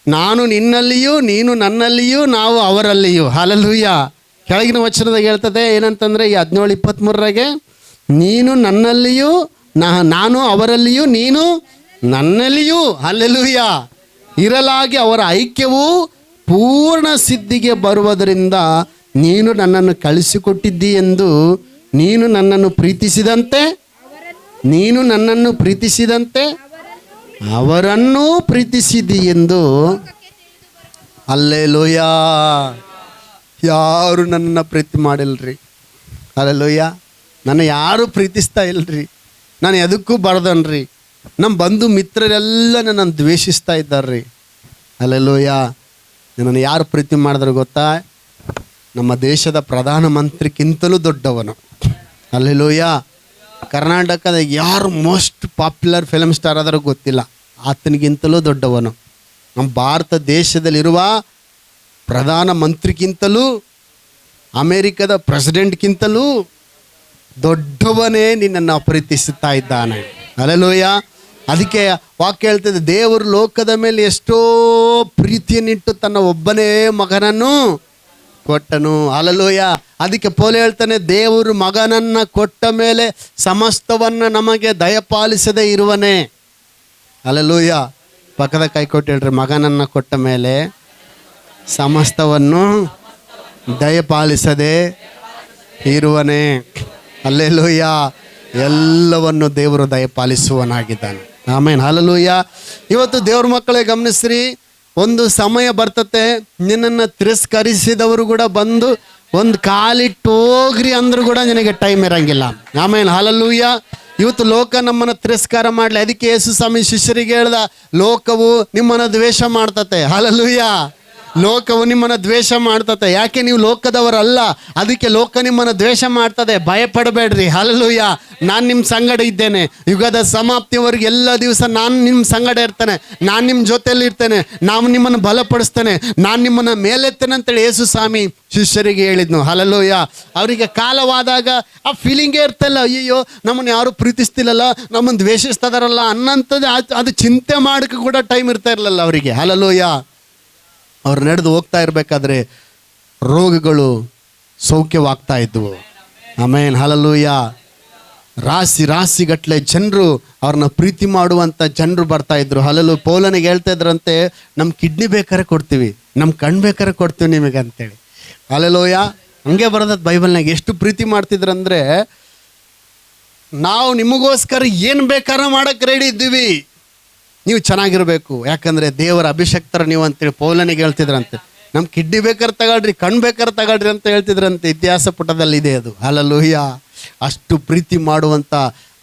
ನಾನು ನಿನ್ನಲ್ಲಿಯೂ ನೀನು ನನ್ನಲ್ಲಿಯೂ ನಾವು ಅವರಲ್ಲಿಯೂ. ಹಲ್ಲೆಲೂಯಾ. ಕೆಳಗಿನ ವಚನದಾಗ ಹೇಳ್ತದೆ ಏನಂತಂದರೆ, ಈ 17:23 ನೀನು ನನ್ನಲ್ಲಿಯೂ ನಾನು ಅವರಲ್ಲಿಯೂ ನೀನು ನನ್ನಲ್ಲಿಯೂ. ಹಲ್ಲೆಲೂಯಾ. ಇರಲಾಗಿ ಅವರ ಐಕ್ಯವು ಪೂರ್ಣ ಸಿದ್ಧಿಗೆ ಬರುವುದರಿಂದ ನೀನು ನನ್ನನ್ನು ಕಳಿಸಿಕೊಟ್ಟಿದ್ದಿ ಎಂದು ನೀನು ನನ್ನನ್ನು ಪ್ರೀತಿಸಿದಂತೆ ಅವರನ್ನೂ ಪ್ರೀತಿಸಿದಿ ಎಂದು. ಹಲ್ಲೆಲೂಯಾ. ಯಾರು ನನ್ನನ್ನು ಪ್ರೀತಿ ಮಾಡಿಲ್ರಿ. ಹಲ್ಲೆಲೂಯಾ. ನನ್ನ ಯಾರು ಪ್ರೀತಿಸ್ತಾ ಇಲ್ರಿ. ನಾನು ಎದಕ್ಕೂ ಬರ್ದನ್ರಿ. ನಮ್ಮ ಬಂಧು ಮಿತ್ರರೆಲ್ಲ ನನ್ನನ್ನು ದ್ವೇಷಿಸ್ತಾ ಇದ್ದಾರ್ರಿ. ಹಲ್ಲೆಲೂಯಾ. ನನ್ನನ್ನು ಯಾರು ಪ್ರೀತಿ ಮಾಡಿದ್ರು ಗೊತ್ತಾ? ನಮ್ಮ ದೇಶದ ಪ್ರಧಾನಮಂತ್ರಿಗಿಂತಲೂ ದೊಡ್ಡವನು. ಹಲ್ಲೆಲೂಯಾ. ಕರ್ನಾಟಕದ ಯಾರು ಮೋಸ್ಟ್ ಪಾಪ್ಯುಲರ್ ಫಿಲಮ್ ಸ್ಟಾರ್ ಆದರೂ ಗೊತ್ತಿಲ್ಲ, ಆತನಿಗಿಂತಲೂ ದೊಡ್ಡವನು. ನಮ್ಮ ಭಾರತ ದೇಶದಲ್ಲಿರುವ ಪ್ರಧಾನಮಂತ್ರಿಗಿಂತಲೂ ಅಮೇರಿಕದ ಪ್ರೆಸಿಡೆಂಟ್ಗಿಂತಲೂ ದೊಡ್ಡವನೇ ನಿನ್ನನ್ನು ಪ್ರೀತಿಸುತ್ತಾ ಇದ್ದಾನೆ. ಹಲ್ಲೆಲೂಯಾ. ಅದಕ್ಕೆ ವಾಕ್ಯ ಹೇಳ್ತದೆ, ದೇವರು ಲೋಕದ ಮೇಲೆ ಎಷ್ಟೋ ಪ್ರೀತಿಯನ್ನಿಟ್ಟು ತನ್ನ ಒಬ್ಬನೇ ಮಗನನ್ನು ಕೊಟ್ಟನು. ಹಲ್ಲೆಲೂಯಾ. ಅದಕ್ಕೆ ಪೌಲ ಹೇಳ್ತಾನೆ, ದೇವರು ಮಗನನ್ನು ಕೊಟ್ಟ ಮೇಲೆ ಸಮಸ್ತವನ್ನು ನಮಗೆ ದಯಪಾಲಿಸದೇ ಇರುವನೇ. ಹಲ್ಲೆಲೂಯಾ. ಪಕ್ಕದ ಕೈ ಕೊಟ್ಟು ಹೇಳ್ರಿ, ಮಗನನ್ನು ಕೊಟ್ಟ ಮೇಲೆ ಸಮಸ್ತವನ್ನು ದಯಪಾಲಿಸದೆ ಇರುವನೇ. ಹಲ್ಲೆಲೂಯಾ. ಎಲ್ಲವನ್ನು ದೇವರು ದಯಪಾಲಿಸುವನಾಗಿದ್ದಾನೆ. ಆಮೇನ್. ಹಲ್ಲೆಲೂಯಾ. ಇವತ್ತು ದೇವ್ರ ಮಕ್ಕಳೇ ಗಮನಿಸ್ರಿ, ಒಂದು ಸಮಯ ಬರ್ತತೆ, ನಿನ್ನನ್ನು ತಿರಸ್ಕರಿಸಿದವರು ಕೂಡ ಬಂದು ಒಂದು ಕಾಲಿಟ್ಟು ಹೋಗ್ರಿ ಅಂದ್ರೂ ಕೂಡ ನಿನಗೆ ಟೈಮ್ ಇರಂಗಿಲ್ಲ. ಆಮೇನ್. ಹಲ್ಲೆಲೂಯಾ. ಇವತ್ತು ಲೋಕ ನಮ್ಮನ್ನು ತಿರಸ್ಕಾರ ಮಾಡಲಿ. ಅದಕ್ಕೆ ಯೇಸು ಸ್ವಾಮಿ ಶಿಷ್ಯರಿಗೆ ಹೇಳ್ದ, ಲೋಕವು ನಿಮ್ಮನ್ನು ದ್ವೇಷ ಮಾಡ್ತತೆ. ಹಲ್ಲೆಲೂಯಾ. ಲೋಕವು ನಿಮ್ಮನ್ನು ದ್ವೇಷ ಮಾಡ್ತತೆ. ಯಾಕೆ? ನೀವು ಲೋಕದವರಲ್ಲ, ಅದಕ್ಕೆ ಲೋಕ ನಿಮ್ಮನ್ನು ದ್ವೇಷ ಮಾಡ್ತದೆ. ಭಯಪಡಬೇಡ್ರಿ. ಹಲ್ಲೆಲೂಯಾ. ನಾನು ನಿಮ್ಮ ಸಂಗಡ ಇದ್ದೇನೆ. ಯುಗದ ಸಮಾಪ್ತಿವರೆಗೆ ಎಲ್ಲ ದಿವಸ ನಾನು ನಿಮ್ಮ ಸಂಗಡ ಇರ್ತೇನೆ. ನಾನು ನಿಮ್ಮ ಜೊತೆಯಲ್ಲಿ ಇರ್ತೇನೆ. ನಾನು ನಿಮ್ಮನ್ನು ಬಲಪಡಿಸ್ತೇನೆ. ನಾನು ನಿಮ್ಮನ್ನು ಮೇಲೆತ್ತೇನೆ ಅಂತೇಳಿ ಯೇಸು ಸ್ವಾಮಿ ಶಿಷ್ಯರಿಗೆ ಹೇಳಿದ್ನು. ಹಲ್ಲೆಲೂಯಾ. ಅವರಿಗೆ ಕಾಲವಾದಾಗ ಆ ಫೀಲಿಂಗೇ ಇರ್ತಲ್ಲ, ಅಯ್ಯೋ ನಮ್ಮನ್ನು ಯಾರು ಪ್ರೀತಿಸ್ತಿಲ್ಲಲ್ಲ, ನಮ್ಮನ್ನು ದ್ವೇಷಿಸ್ತದಾರಲ್ಲ ಅನ್ನಂಥದ್ದು ಅದು ಚಿಂತೆ ಮಾಡೋಕ್ಕೆ ಕೂಡ ಟೈಮ್ ಇರ್ತಾ ಇರಲಿಲ್ಲ ಅವರಿಗೆ. ಹಲ್ಲೆಲೂಯಾ. ಅವ್ರು ನಡೆದು ಹೋಗ್ತಾ ಇರಬೇಕಾದ್ರೆ ರೋಗಗಳು ಸೌಖ್ಯವಾಗ್ತಾ ಇದ್ವು. ಆಮೇನ್. ಹಲ್ಲೆಲೂಯಾ. ರಾಶಿಗಟ್ಟಲೆ ಜನರು ಅವ್ರನ್ನ ಪ್ರೀತಿ ಮಾಡುವಂಥ ಜನರು ಬರ್ತಾ ಇದ್ರು. ಹಲ್ಲೆಲೂಯಾ. ಪೌಲನಿಗೆ ಹೇಳ್ತಾ ಇದ್ರಂತೆ, ನಮ್ಮ ಕಿಡ್ನಿ ಬೇಕಾದ್ರೆ ಕೊಡ್ತೀವಿ, ನಮ್ಮ ಕಣ್ಣು ಬೇಕಾದ್ರೆ ಕೊಡ್ತೀವಿ ನಿಮಗೆ ಅಂತೇಳಿ. ಹಲ್ಲೆಲೂಯಾ. ಹಂಗೆ ಬರೋದು ಬೈಬಲ್ನಾಗ. ಎಷ್ಟು ಪ್ರೀತಿ ಮಾಡ್ತಿದ್ರಂದರೆ, ನಾವು ನಿಮಗೋಸ್ಕರ ಏನು ಬೇಕಾದ್ರೆ ಮಾಡೋಕ್ಕೆ ರೆಡಿ ಇದ್ದೀವಿ, ನೀವು ಚೆನ್ನಾಗಿರಬೇಕು, ಯಾಕಂದರೆ ದೇವರ ಅಭಿಷಕ್ತರ ನೀವು ಅಂತೇಳಿ ಪೌಲನಿಗೆ ಹೇಳ್ತಿದ್ರಂತೆ. ನಮ್ಮ ಕಿಡ್ನಿ ಬೇಕಾದ್ರೆ ತಗೊಳ್ರಿ, ಕಣ್ಣು ಬೇಕಾದ್ರೆ ತಗೊಳ್ರಿ ಅಂತ ಹೇಳ್ತಿದ್ರಂತೆ. ಇತಿಹಾಸ ಪುಟದಲ್ಲಿದೆ ಅದು. ಹಲ್ಲೆಲೂಯಾ. ಅಷ್ಟು ಪ್ರೀತಿ ಮಾಡುವಂಥ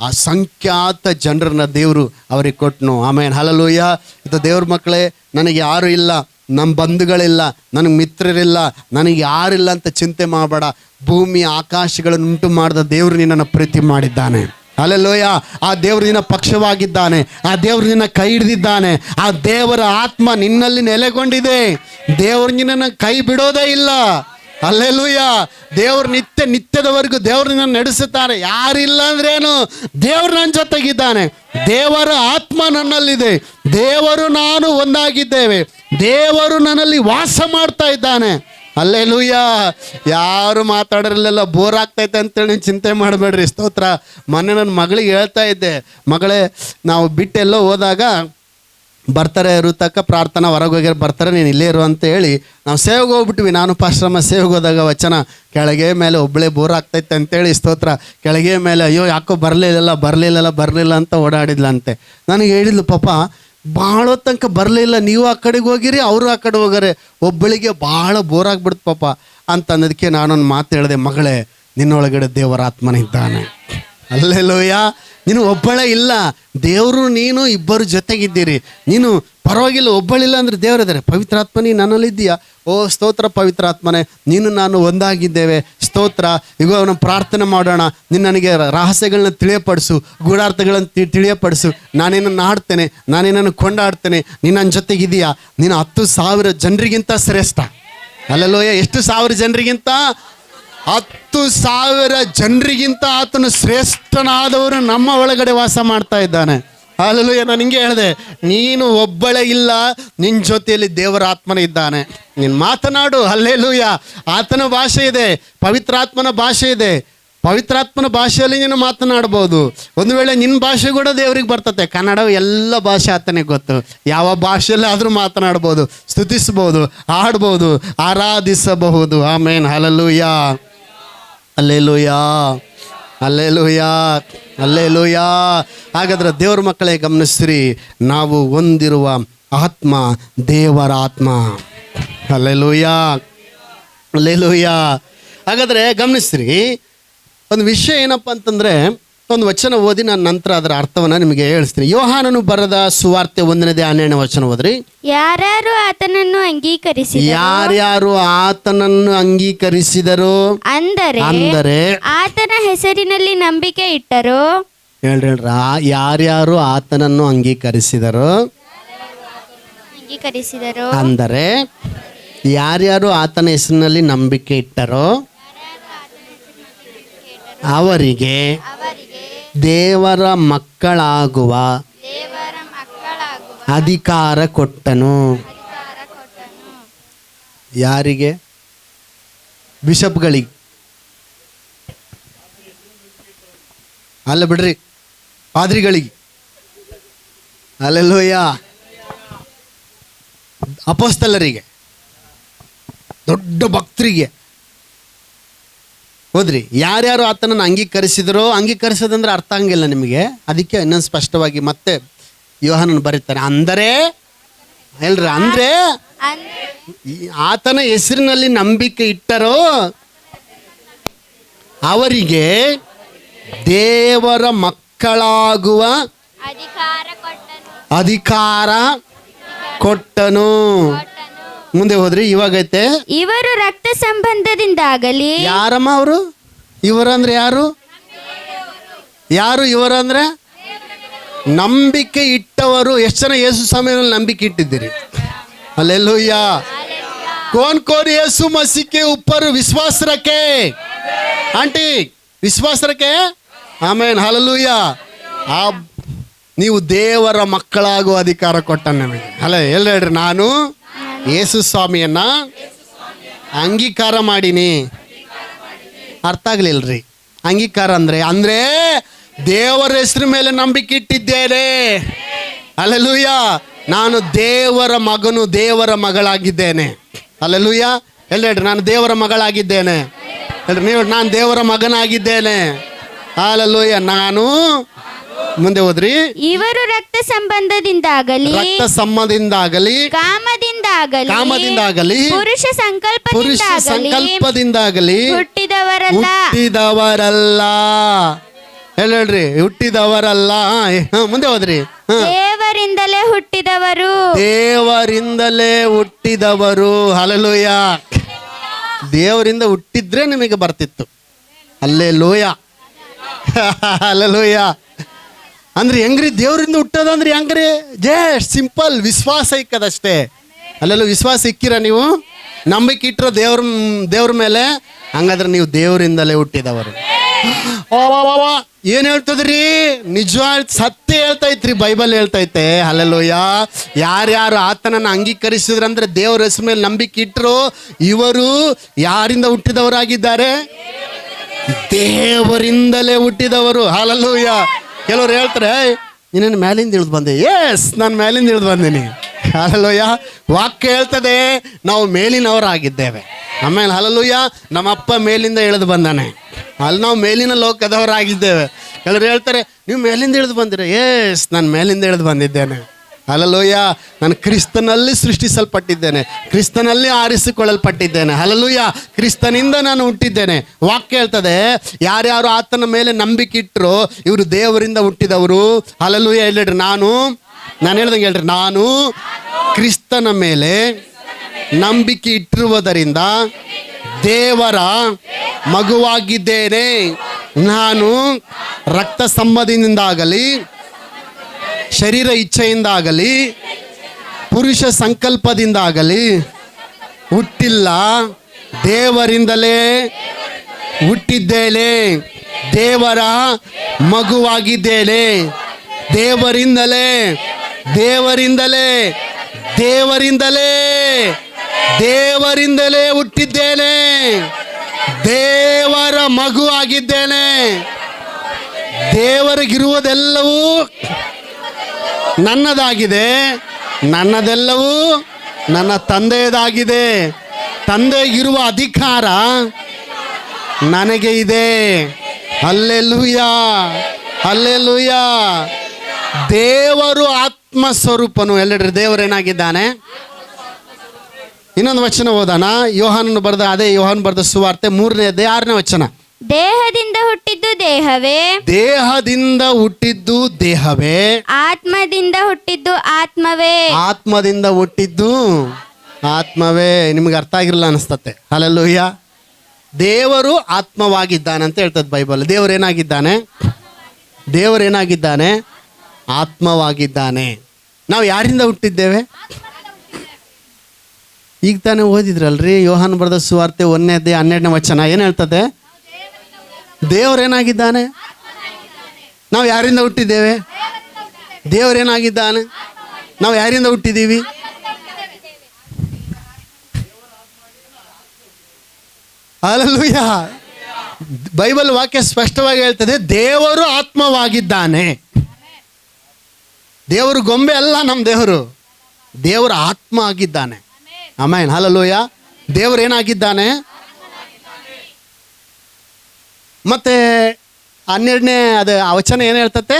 ಅಸಂಖ್ಯಾತ ಜನರನ್ನ ದೇವರು ಅವರಿಗೆ ಕೊಟ್ಟನು. ಆಮೇಲೆ. ಹಲ್ಲೆಲೂಯಾ. ಇದು ದೇವ್ರ ಮಕ್ಕಳೇ, ನನಗೆ ಯಾರು ಇಲ್ಲ, ನಮ್ಮ ಬಂಧುಗಳಿಲ್ಲ, ನನಗೆ ಮಿತ್ರರಿಲ್ಲ, ನನಗೆ ಯಾರಿಲ್ಲ ಅಂತ ಚಿಂತೆ ಮಾಡಬೇಡ. ಭೂಮಿ ಆಕಾಶಗಳನ್ನು ಉಂಟು ಮಾಡಿದ ದೇವರು ನಿನ್ನನ್ನು ಪ್ರೀತಿ ಮಾಡಿದ್ದಾನೆ. ಹಲ್ಲೆಲೂಯಾ. ಆ ದೇವರು ನಿನ್ನ ಪಕ್ಷವಾಗಿದ್ದಾನೆ. ಆ ದೇವರು ನಿನ್ನ ಕೈ ಹಿಡಿದಿದ್ದಾನೆ. ಆ ದೇವರ ಆತ್ಮ ನಿನ್ನಲ್ಲಿ ನೆಲೆಗೊಂಡಿದೆ. ದೇವರು ನಿನ್ನನ್ನು ಕೈ ಬಿಡೋದೇ ಇಲ್ಲ. ಹಲ್ಲೆಲೂಯಾ. ದೇವರು ನಿತ್ಯದವರೆಗೂ ದೇವರು ನಿನ್ನ ನಡೆಸುತ್ತಾರೆ. ಯಾರಿಲ್ಲ ಅಂದ್ರೇನು, ದೇವರು ನನ್ನ ಜೊತೆಗಿದ್ದಾನೆ. ದೇವರ ಆತ್ಮ ನನ್ನಲ್ಲಿದೆ. ದೇವರು ನಾನು ಒಂದಾಗಿದ್ದೇವೆ. ದೇವರು ನನ್ನಲ್ಲಿ ವಾಸ ಮಾಡ್ತಾ ಇದ್ದಾನೆ. ಹಲ್ಲೆಲೂಯಾ. ಯಾರು ಮಾತಾಡಿರಲಿಲ್ಲ, ಬೋರ್ ಆಗ್ತೈತೆ ಅಂತೇಳಿ ಚಿಂತೆ ಮಾಡಬೇಡ್ರಿ. ಸ್ತೋತ್ರ. ಮೊನ್ನೆ ನನ್ನ ಮಗಳಿಗೆ ಹೇಳ್ತಾ ಇದ್ದೆ, ಮಗಳೇ ನಾವು ಬಿಟ್ಟೆಲ್ಲೋ ಹೋದಾಗ ಬರ್ತಾರೆ ಋತಕ್ಕ ಪ್ರಾರ್ಥನಾ ಹೊರಗೆ ಹೋಗ್ಯಾರ, ಬರ್ತಾರೆ ನೀನು ಇಲ್ಲೇ ಇರು ಅಂತ ಹೇಳಿ ನಾವು ಸೇವೆಗೆ ಹೋಗ್ಬಿಟ್ವಿ. ನಾನು ಪಾಶ್ರಮ ಸೇವೆಗೆ ಹೋದಾಗ ವಚನ ಕೆಳಗೆ ಮೇಲೆ ಒಬ್ಬಳೇ ಬೋರ್ ಆಗ್ತೈತೆ ಅಂತೇಳಿ ಸ್ತೋತ್ರ ಕೆಳಗೆ ಮೇಲೆ ಅಯ್ಯೋ ಯಾಕೋ ಬರಲಿಲ್ಲ ಅಂತ ಓಡಾಡಿದ್ಲಂತೆ. ನನಗೆ ಹೇಳಿದ್ಲು, ಪಾಪ ಭಾಳ ತನಕ ಬರಲಿಲ್ಲ, ನೀವು ಆ ಕಡೆಗೆ ಹೋಗಿರಿ, ಅವರು ಆ ಕಡೆ ಹೋಗಾರೆ, ಒಬ್ಬಳಿಗೆ ಭಾಳ ಬೋರ್ ಆಗ್ಬಿಡ್ತು ಪಾಪ ಅಂತ ಅನ್ನೋದಕ್ಕೆ ನಾನೊಂದು ಮಾತು ಹೇಳಿದೆ, ಮಗಳೇ ನಿನ್ನೊಳಗಡೆ ದೇವರ ಆತ್ಮನಿದ್ದಾನೆ. ಅಲ್ಲೆಲ್ಲೋಯ್ಯ, ನೀನು ಒಬ್ಬಳೇ ಇಲ್ಲ, ದೇವರು ನೀನು ಇಬ್ಬರು ಜೊತೆಗಿದ್ದೀರಿ. ನೀನು ಪರವಾಗಿಲ್ಲ, ಒಬ್ಬಳಿಲ್ಲ ಅಂದರೆ ದೇವರಿದ್ದಾರೆ. ಪವಿತ್ರಾತ್ಮ ನೀನು ನನ್ನಲ್ಲಿದ್ದೀಯಾ? ಓ ಸ್ತೋತ್ರ ಪವಿತ್ರಾತ್ಮನೇ, ನೀನು ನಾನು ಒಂದಾಗಿದ್ದೇವೆ. ಸ್ತೋತ್ರ. ಈಗ ಅವನು ಪ್ರಾರ್ಥನೆ ಮಾಡೋಣ. ನೀನು ನನಗೆ ರಹಸ್ಯಗಳನ್ನ ತಿಳಿಯಪಡಿಸು, ಗೂಢಾರ್ಥಗಳನ್ನು ತಿಳಿಯಪಡಿಸು. ನಾನೇನನ್ನು ಹಾಡ್ತೇನೆ, ನಾನೇನನ್ನು ಕೊಂಡಾಡ್ತೇನೆ. ನೀನು ನನ್ನ ಜೊತೆಗಿದೆಯಾ? ನೀನು 10,000 ಜನರಿಗಿಂತ ಶ್ರೇಷ್ಠ. ಅಲ್ಲೆಲ್ಲೋಯ್ಯ, ಎಷ್ಟು 1,000 ಜನರಿಗಿಂತ? 10,000 ಜನರಿಗಿಂತ ಆತನು ಶ್ರೇಷ್ಠನಾದವರು ನಮ್ಮ ಒಳಗಡೆ ವಾಸ ಮಾಡ್ತಾ ಇದ್ದಾನೆ. ಅಲ್ಲೆಲ್ಲೂಯ್ಯ, ನಾನು ಹಿಂಗೆ ಹೇಳಿದೆ, ನೀನು ಒಬ್ಬಳೇ ಇಲ್ಲ, ನಿನ್ನ ಜೊತೆಯಲ್ಲಿ ದೇವರ ಆತ್ಮನ ಇದ್ದಾನೆ. ನೀನು ಮಾತನಾಡು. ಅಲ್ಲೆಲ್ಲೂಯ್ಯ, ಆತನ ಭಾಷೆ ಇದೆ, ಪವಿತ್ರಾತ್ಮನ ಭಾಷೆ ಇದೆ. ಪವಿತ್ರಾತ್ಮನ ಭಾಷೆಯಲ್ಲಿ ನೀನು ಮಾತನಾಡ್ಬೋದು. ಒಂದು ವೇಳೆ ನಿನ್ನ ಭಾಷೆ ಕೂಡ ದೇವ್ರಿಗೆ ಬರ್ತತೆ. ಕನ್ನಡ ಎಲ್ಲ ಭಾಷೆ ಆತನಿಗೆ ಗೊತ್ತು. ಯಾವ ಭಾಷೆಯಲ್ಲಿ ಆದರೂ ಮಾತನಾಡ್ಬೋದು, ಸ್ತುತಿಸ್ಬೋದು, ಹಾಡ್ಬೋದು, ಆರಾಧಿಸಬಹುದು. Amen. Hallelujah, hallelujah, hallelujah, hallelujah. ಹಾಗಾದ್ರೆ ದೇವ್ರ ಮಕ್ಕಳೇ ಗಮನಿಸ್ರಿ, ನಾವು ಹೊಂದಿರುವ ಆತ್ಮ ದೇವರ ಆತ್ಮ. Hallelujah, hallelujah. ಹಾಗಾದರೆ ಗಮನಿಸ್ರಿ, ಒಂದು ವಿಷಯ ಏನಪ್ಪ ಅಂತಂದರೆ, ಒಂದು ವಚನ ಓದಿ ನಾನು ನಂತರ ಅದರ ಅರ್ಥವನ್ನು ನಿಮಗೆ ಹೇಳಿಸ್ತೀನಿ. ಯೋಹಾನನು ಬರೆದ ಸುವಾರ್ತೆ 1:12 ವಚನ ಓದ್ರಿ. ಯಾರ್ಯಾರು ಆತನನ್ನು ಅಂಗೀಕರಿಸಿದರು, ಯಾರ್ಯಾರು ಆತನನ್ನು ಅಂಗೀಕರಿಸಿದರು ಅಂದರೆ ಆತನ ಹೆಸರಿನಲ್ಲಿ ನಂಬಿಕೆ ಇಟ್ಟರು. ಹೇಳ್ರ, ಯಾರ್ಯಾರು ಆತನನ್ನು ಅಂಗೀಕರಿಸಿದರು ಅಂದರೆ ಯಾರ್ಯಾರು ಆತನ ಹೆಸರಿನಲ್ಲಿ ನಂಬಿಕೆ ಇಟ್ಟರೋ ಅವರಿಗೆ ದೇವರ ಮಕ್ಕಳಾಗುವ ಅಧಿಕಾರ ಕೊಟ್ಟನು. ಯಾರಿಗೆ? ಬಿಷಪ್ಗಳಿಗೆ ಅಲ್ಲ ಬಿಡ್ರಿ, ಪಾದ್ರಿಗಳಿಗೆ. ಅಲ್ಲೆಲ್ಲೋಯ್ಯ, ಅಪೊಸ್ತಲರಿಗೆ, ದೊಡ್ಡ ಭಕ್ತರಿಗೆ. ಹೋದ್ರಿ, ಯಾರ್ಯಾರು ಆತನನ್ನು ಅಂಗೀಕರಿಸಿದರೋ, ಅಂಗೀಕರಿಸೋದಂದ್ರೆ ಅರ್ಥ ಹಂಗಿಲ್ಲ ನಿಮಗೆ, ಅದಕ್ಕೆ ಇನ್ನೊಂದು ಸ್ಪಷ್ಟವಾಗಿ ಮತ್ತೆ ಯೋಹಾನನು ಬರೀತಾರೆ. ಅಂದರೆ ಹೇಳ್ರಿ, ಅಂದರೆ ಆತನ ಹೆಸರಿನಲ್ಲಿ ನಂಬಿಕೆ ಇಟ್ಟರೋ ಅವರಿಗೆ ದೇವರ ಮಕ್ಕಳಾಗುವ ಅಧಿಕಾರ ಕೊಟ್ಟನು. ಮುಂದೆ ಹೋದ್ರಿ, ಇವಾಗೈತೆ. ಇವರು ರಕ್ತ ಸಂಬಂಧದಿಂದಾಗಲಿ. ಯಾರಮ್ಮ ಅವರು? ಇವರಂದ್ರೆ ಯಾರು? ಯಾರು ಇವರಂದ್ರೆ? ನಂಬಿಕೆ ಇಟ್ಟವರು. ಎಷ್ಟು ಜನ ಯೇಸು ಸ್ವಾಮಿಯಲ್ಲಿ ನಂಬಿಕೆ ಇಟ್ಟಿದ್ದೀರಿ? ಅಲ್ಲೆಲ್ಲೂಯ್ಯ. कौन कौन यीशु मसीह के ऊपर विश्वास रखे? आंटी विश्वास रखे? आमेन, हालेलूया. आप ನೀವು ದೇವರ ಮಕ್ಕಳಾಗುವ ಅಧಿಕಾರ ಕೊಟ್ಟ ನಮಗೆ. ಅಲ್ಲ, ಎಲ್ಲ ಹೇಳ್ರಿ, ನಾನು ಯೇಸು ಸ್ವಾಮಿಯನ್ನ ಅಂಗೀಕಾರ ಮಾಡೀನಿ. ಅರ್ಥ ಆಗ್ಲಿಲ್ರಿ. ಅಂಗೀಕಾರ ಅಂದ್ರೆ ದೇವರ ಹೆಸರು ಮೇಲೆ ನಂಬಿಕೆ ಇಟ್ಟಿದ್ದೇನೆ. ಹಲ್ಲೆಲೂಯ. ನಾನು ದೇವರ ಮಗನು, ದೇವರ ಮಗಳಾಗಿದ್ದೇನೆ. ಹಲ್ಲೆಲೂಯ. ಎಲ್ಲ ಹೇಳ್ರಿ, ನಾನು ದೇವರ ಮಗಳಾಗಿದ್ದೇನೆ. ಹೇಳ್ರಿ ನೀವು, ನಾನು ದೇವರ ಮಗನಾಗಿದ್ದೇನೆ. ಹಲ್ಲೆಲೂಯ. ನಾನು ಮುಂದೆ ಹೋದ್ರಿ. ಇವರು ರಕ್ತ ಸಂಬಂಧದಿಂದಾಗಲಿ, ಕಾಮದಿಂದಾಗಲಿ, ಪುರುಷ ಸಂಕಲ್ಪದಿಂದಾಗಲಿ ಹುಟ್ಟಿದವರಲ್ಲ. ಹೇಳ್ರಿ, ಹುಟ್ಟಿದವರಲ್ಲ. ಮುಂದೆ ಹೋದ್ರಿ. ದೇವರಿಂದಲೇ ಹುಟ್ಟಿದವರು. ಹಲ್ಲೆಲೂಯ. ದೇವರಿಂದ ಹುಟ್ಟಿದ್ರೆ ನಿಮಗೆ ಬರ್ತಿತ್ತು. Hallelujah, hallelujah. ಅಂದ್ರೆ ಹೆಂಗ್ರಿ ದೇವರಿಂದ ಹುಟ್ಟೋದಂದ್ರೆ ಹೆಂಗ್ರಿ? ಜಸ್ಟ್ ಸಿಂಪಲ್ ವಿಶ್ವಾಸ ಇಕ್ಕದಷ್ಟೇ. ಅಲ್ಲೆಲ್ಲ ವಿಶ್ವಾಸ ಇಕ್ಕಿರ ನೀವು? ನಂಬಿಕೆ ಇಟ್ಟರು ದೇವ್ರ ಮೇಲೆ, ಹಂಗಾದ್ರೆ ನೀವು ದೇವರಿಂದಲೇ ಹುಟ್ಟಿದವರು. ಏನು ಹೇಳ್ತದ್ರಿ? ನಿಜ ಸತ್ಯ ಹೇಳ್ತೈತ್ರಿ, ಬೈಬಲ್ ಹೇಳ್ತೈತೆ. ಹಲ್ಲೆಲೂಯ. ಯಾರ್ಯಾರು ಆತನನ್ನು ಅಂಗೀಕರಿಸಿದ್ರಂದ್ರೆ, ದೇವರ ಹೆಸರು ಮೇಲೆ ನಂಬಿಕೆ ಇಟ್ಟರು, ಇವರು ಯಾರಿಂದ ಹುಟ್ಟಿದವರಾಗಿದ್ದಾರೆ? ದೇವರಿಂದಲೇ ಹುಟ್ಟಿದವರು. ಹಲ್ಲೆಲೂಯ. ಕೆಲವ್ರು ಹೇಳ್ತಾರೆ, ನೀನೇನು ಮೇಲಿಂದ ಇಳಿದು ಬಂದೆ. ಎಸ್, ನಾನು ಮೇಲಿಂದ ಇಳಿದು ಬಂದೀನಿ. ಹಲ್ಲೆಲೂಯ. ವಾಕ್ಯ ಹೇಳ್ತದೆ, ನಾವು ಮೇಲಿನವರಾಗಿದ್ದೇವೆ. ಆಮೇಲೆ ಹಲ್ಲೆಲೂಯ, ನಮ್ಮಪ್ಪ ಮೇಲಿಂದ ಇಳಿದು ಬಂದಾನೆ. ಅಲ್ಲಿ ನಾವು ಮೇಲಿನ ಲೋಕದವರಾಗಿದ್ದೇವೆ. ಕೆಲವರು ಹೇಳ್ತಾರೆ, ನೀವು ಮೇಲಿಂದ ಇಳಿದು ಬಂದಿರ. ಎಸ್, ನಾನು ಮೇಲಿಂದ ಇಳಿದು ಬಂದಿದ್ದೇನೆ. ಹಲ್ಲೆಲೂಯಾ. ನಾನು ಕ್ರಿಸ್ತನಲ್ಲಿ ಸೃಷ್ಟಿಸಲ್ಪಟ್ಟಿದ್ದೇನೆ, ಕ್ರಿಸ್ತನಲ್ಲಿ ಆರಿಸಿಕೊಳ್ಳಲ್ಪಟ್ಟಿದ್ದೇನೆ. ಹಲ್ಲೆಲೂಯಾ. ಕ್ರಿಸ್ತನಿಂದ ನಾನು ಹುಟ್ಟಿದ್ದೇನೆ. ವಾಕ್ಯ ಹೇಳ್ತದೆ, ಯಾರ್ಯಾರು ಆತನ ಮೇಲೆ ನಂಬಿಕೆ ಇಟ್ಟರು ಇವರು ದೇವರಿಂದ ಹುಟ್ಟಿದವರು. ಹಲ್ಲೆಲೂಯಾ. ಹೇಳ್ರಿ, ನಾನು ಹೇಳ್ದಂಗೆ ಹೇಳ್ರಿ, ನಾನು ಕ್ರಿಸ್ತನ ಮೇಲೆ ನಂಬಿಕೆ ಇಟ್ಟಿರುವುದರಿಂದ ದೇವರ ಮಗುವಾಗಿದ್ದೇನೆ. ನಾನು ರಕ್ತ ಸಂಬಂಧದಿಂದಾಗಲಿ, ಶರೀರ ಇಚ್ಛೆಯಿಂದಾಗಲಿ, ಪುರುಷ ಸಂಕಲ್ಪದಿಂದಾಗಲಿ ಹುಟ್ಟಿಲ್ಲ, ದೇವರಿಂದಲೇ ಹುಟ್ಟಿದ್ದೇನೆ, ದೇವರ ಮಗುವಾಗಿದ್ದೇನೆ. ದೇವರಿಂದಲೇ ದೇವರಿಂದಲೇ ದೇವರಿಂದಲೇ ದೇವರಿಂದಲೇ ಹುಟ್ಟಿದ್ದೇನೆ, ದೇವರ ಮಗು ಆಗಿದ್ದೇನೆ. ದೇವರಿಗಿರುವುದೆಲ್ಲವೂ ನನ್ನದಾಗಿದೆ, ನನ್ನದೆಲ್ಲವೂ ನನ್ನ ತಂದೆಯದಾಗಿದೆ. ತಂದೆಗಿರುವ ಅಧಿಕಾರ ನನಗೆ ಇದೆ. Hallelujah, hallelujah. ದೇವರು ಆತ್ಮ ಸ್ವರೂಪನು. ಎಲ್ಲರೂ ದೇವರೇನಾಗಿದ್ದಾನೆ? ಇನ್ನೊಂದು ವಚನ ಓದೋಣ. ಯೋಹಾನನು ಬರೆದ, ಅದೇ ಯೋಹಾನ್ ಬರೆದ ಸುವಾರ್ತೆ 3ನೇ ಅಧ್ಯಾಯ 6ನೇ ವಚನ. ದೇಹದಿಂದ ಹುಟ್ಟಿದ್ದು ದೇಹವೇ, ದೇಹದಿಂದ ಹುಟ್ಟಿದ್ದು ದೇಹವೇ, ಆತ್ಮದಿಂದ ಹುಟ್ಟಿದ್ದು ಆತ್ಮವೇ. ಆತ್ಮದಿಂದ ಹುಟ್ಟಿದ್ದು ಆತ್ಮವೇ. ನಿಮ್ಗೆ ಅರ್ಥ ಆಗಿರಲ್ಲ ಅನಿಸ್ತತೆ. ಹಲ್ಲೆಲೂಯಾ. ದೇವರು ಆತ್ಮವಾಗಿದ್ದಾನೆ ಅಂತ ಹೇಳ್ತದೆ ಬೈಬಲ್. ದೇವರೇನಾಗಿದ್ದಾನೆ? ದೇವರೇನಾಗಿದ್ದಾನೆ? ಆತ್ಮವಾಗಿದ್ದಾನೆ. ನಾವು ಯಾರಿಂದ ಹುಟ್ಟಿದ್ದೇವೆ? ಈಗ ತಾನೇ ಓದಿದ್ರಲ್ರಿ, ಯೋಹಾನ್ ಬರೆದ ಸುವಾರ್ತೆ 1ನೇ ಅಧ್ಯಾಯ 12ನೇ ವಚನ. ಏನು ಹೇಳ್ತದೆ? ದೇವರೇನಾಗಿದ್ದಾನೆ? ನಾವು ಯಾರಿಂದ ಹುಟ್ಟಿದ್ದೇವೆ? ದೇವರೇನಾಗಿದ್ದಾನೆ? ನಾವು ಯಾರಿಂದ ಹುಟ್ಟಿದ್ದೀವಿ? ಹಲ್ಲೆಲೂಯಾ. ಬೈಬಲ್ ವಾಕ್ಯ ಸ್ಪಷ್ಟವಾಗಿ ಹೇಳ್ತದೆ, ದೇವರು ಆತ್ಮವಾಗಿದ್ದಾನೆ. ದೇವರು ಗೊಂಬೆ ಅಲ್ಲ, ನಮ್ಮ ದೇವರು. ದೇವರು ಆತ್ಮ ಆಗಿದ್ದಾನೆ. ಆಮೆನ್. ಹಲ್ಲೆಲೂಯಾ. ದೇವರು ಏನಾಗಿದ್ದಾನೆ? ಮತ್ತೆ 12ನೇ ಅದು ಆ ವಚನ ಏನು ಹೇಳ್ತತೆ?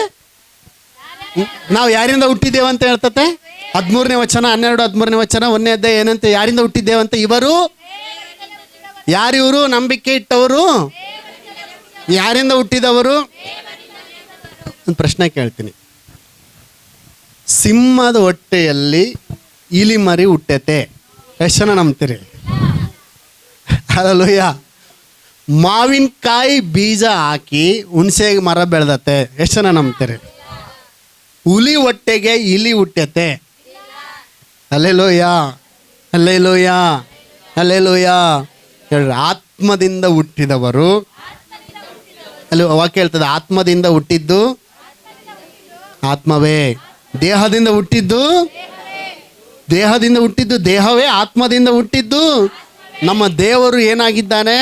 ನಾವು ಯಾರಿಂದ ಹುಟ್ಟಿದ್ದೇವೆ ಅಂತ ಹೇಳ್ತತೆ. 13ನೇ ವಚನ, 12, 13ನೇ ವಚನ 1ನೇ ಅಧ್ಯಾಯ ಏನಂತ? ಯಾರಿಂದ ಹುಟ್ಟಿದ್ದೇವಂತ? ಇವರು ಯಾರಿವರು? ನಂಬಿಕೆ ಇಟ್ಟವರು. ಯಾರಿಂದ ಹುಟ್ಟಿದವರು? ಒಂದು ಪ್ರಶ್ನೆ ಕೇಳ್ತೀನಿ. ಸಿಂಹದ ಹೊಟ್ಟೆಯಲ್ಲಿ ಇಲಿಮರಿ ಹುಟ್ಟತೆ, ಎಷ್ಟು ಜನ ನಂಬ್ತೀರಿ? ಹಲ್ಲೆಲೂಯಾ. ಮಾವಿನಕಾಯಿ ಬೀಜ ಹಾಕಿ ಹುಣಸೆ ಮರ ಬೆಳೆದತ್ತೆ, ಎಷ್ಟು ಜನ ನಂಬ್ತೀರಿ? ಹುಲಿ ಹೊಟ್ಟೆಗೆ ಇಲಿ ಹುಟ್ಟತೆ. Hallelujah, hallelujah, hallelujah. ಹೇಳ್ರಿ, ಆತ್ಮದಿಂದ ಹುಟ್ಟಿದವರು. ಅಲ್ಲಿ ವಾಕ್ಯ ಹೇಳ್ತದೆ, ಆತ್ಮದಿಂದ ಹುಟ್ಟಿದ್ದು ಆತ್ಮವೇ, ದೇಹದಿಂದ ಹುಟ್ಟಿದ್ದು ದೇಹದಿಂದ ಹುಟ್ಟಿದ್ದು ದೇಹವೇ, ಆತ್ಮದಿಂದ ಹುಟ್ಟಿದ್ದು ನಮ್ಮ ದೇವರು ಏನಾಗಿದ್ದಾನೆ?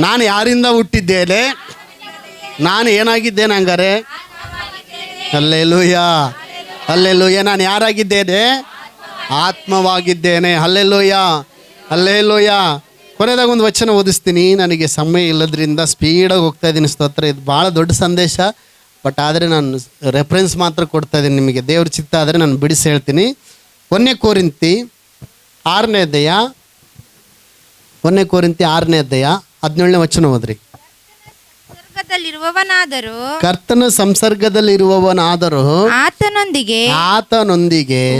ನಾನು ಯಾರಿಂದ ಹುಟ್ಟಿದ್ದೇನೆ? ನಾನು ಏನಾಗಿದ್ದೇನೆ ಹಂಗಾರೆ? Hallelujah, hallelujah. ನಾನು ಯಾರಾಗಿದ್ದೇನೆ? ಆತ್ಮವಾಗಿದ್ದೇನೆ. Hallelujah, hallelujah. ಕೊನೆದಾಗ ಒಂದು ವಚನ ಓದಿಸ್ತೀನಿ, ನನಗೆ ಸಮಯ ಇಲ್ಲದ್ರಿಂದ ಸ್ಪೀಡಾಗಿ ಹೋಗ್ತಾ ಇದ್ದೀನಿ. ಸ್ತೋತ್ರ. ಇದು ಭಾಳ ದೊಡ್ಡ ಸಂದೇಶ, ಬಟ್ ಆದರೆ ನಾನು ರೆಫರೆನ್ಸ್ ಮಾತ್ರ ಕೊಡ್ತಾ ಇದ್ದೀನಿ ನಿಮಗೆ. ದೇವ್ರ ಚಿತ್ತ ಆದರೆ ನಾನು ಬಿಡಿಸಿ ಹೇಳ್ತೀನಿ. 1ನೇ ಕೊರಿಂಥಿ 6ನೇ ಅಧ್ಯಾಯ, 1ನೇ ಕೊರಿಂಥಿ 6ನೇ ಅಧ್ಯಾಯ 17ನೇ ವಚನ ಓದ್ರಿ. ಸಂಸರ್ಗದಲ್ಲಿರುವವನಾದರೂ, ಕರ್ತನ ಸಂಸರ್ಗದಲ್ಲಿರುವವನಾದರೂ ಆತನೊಂದಿಗೆ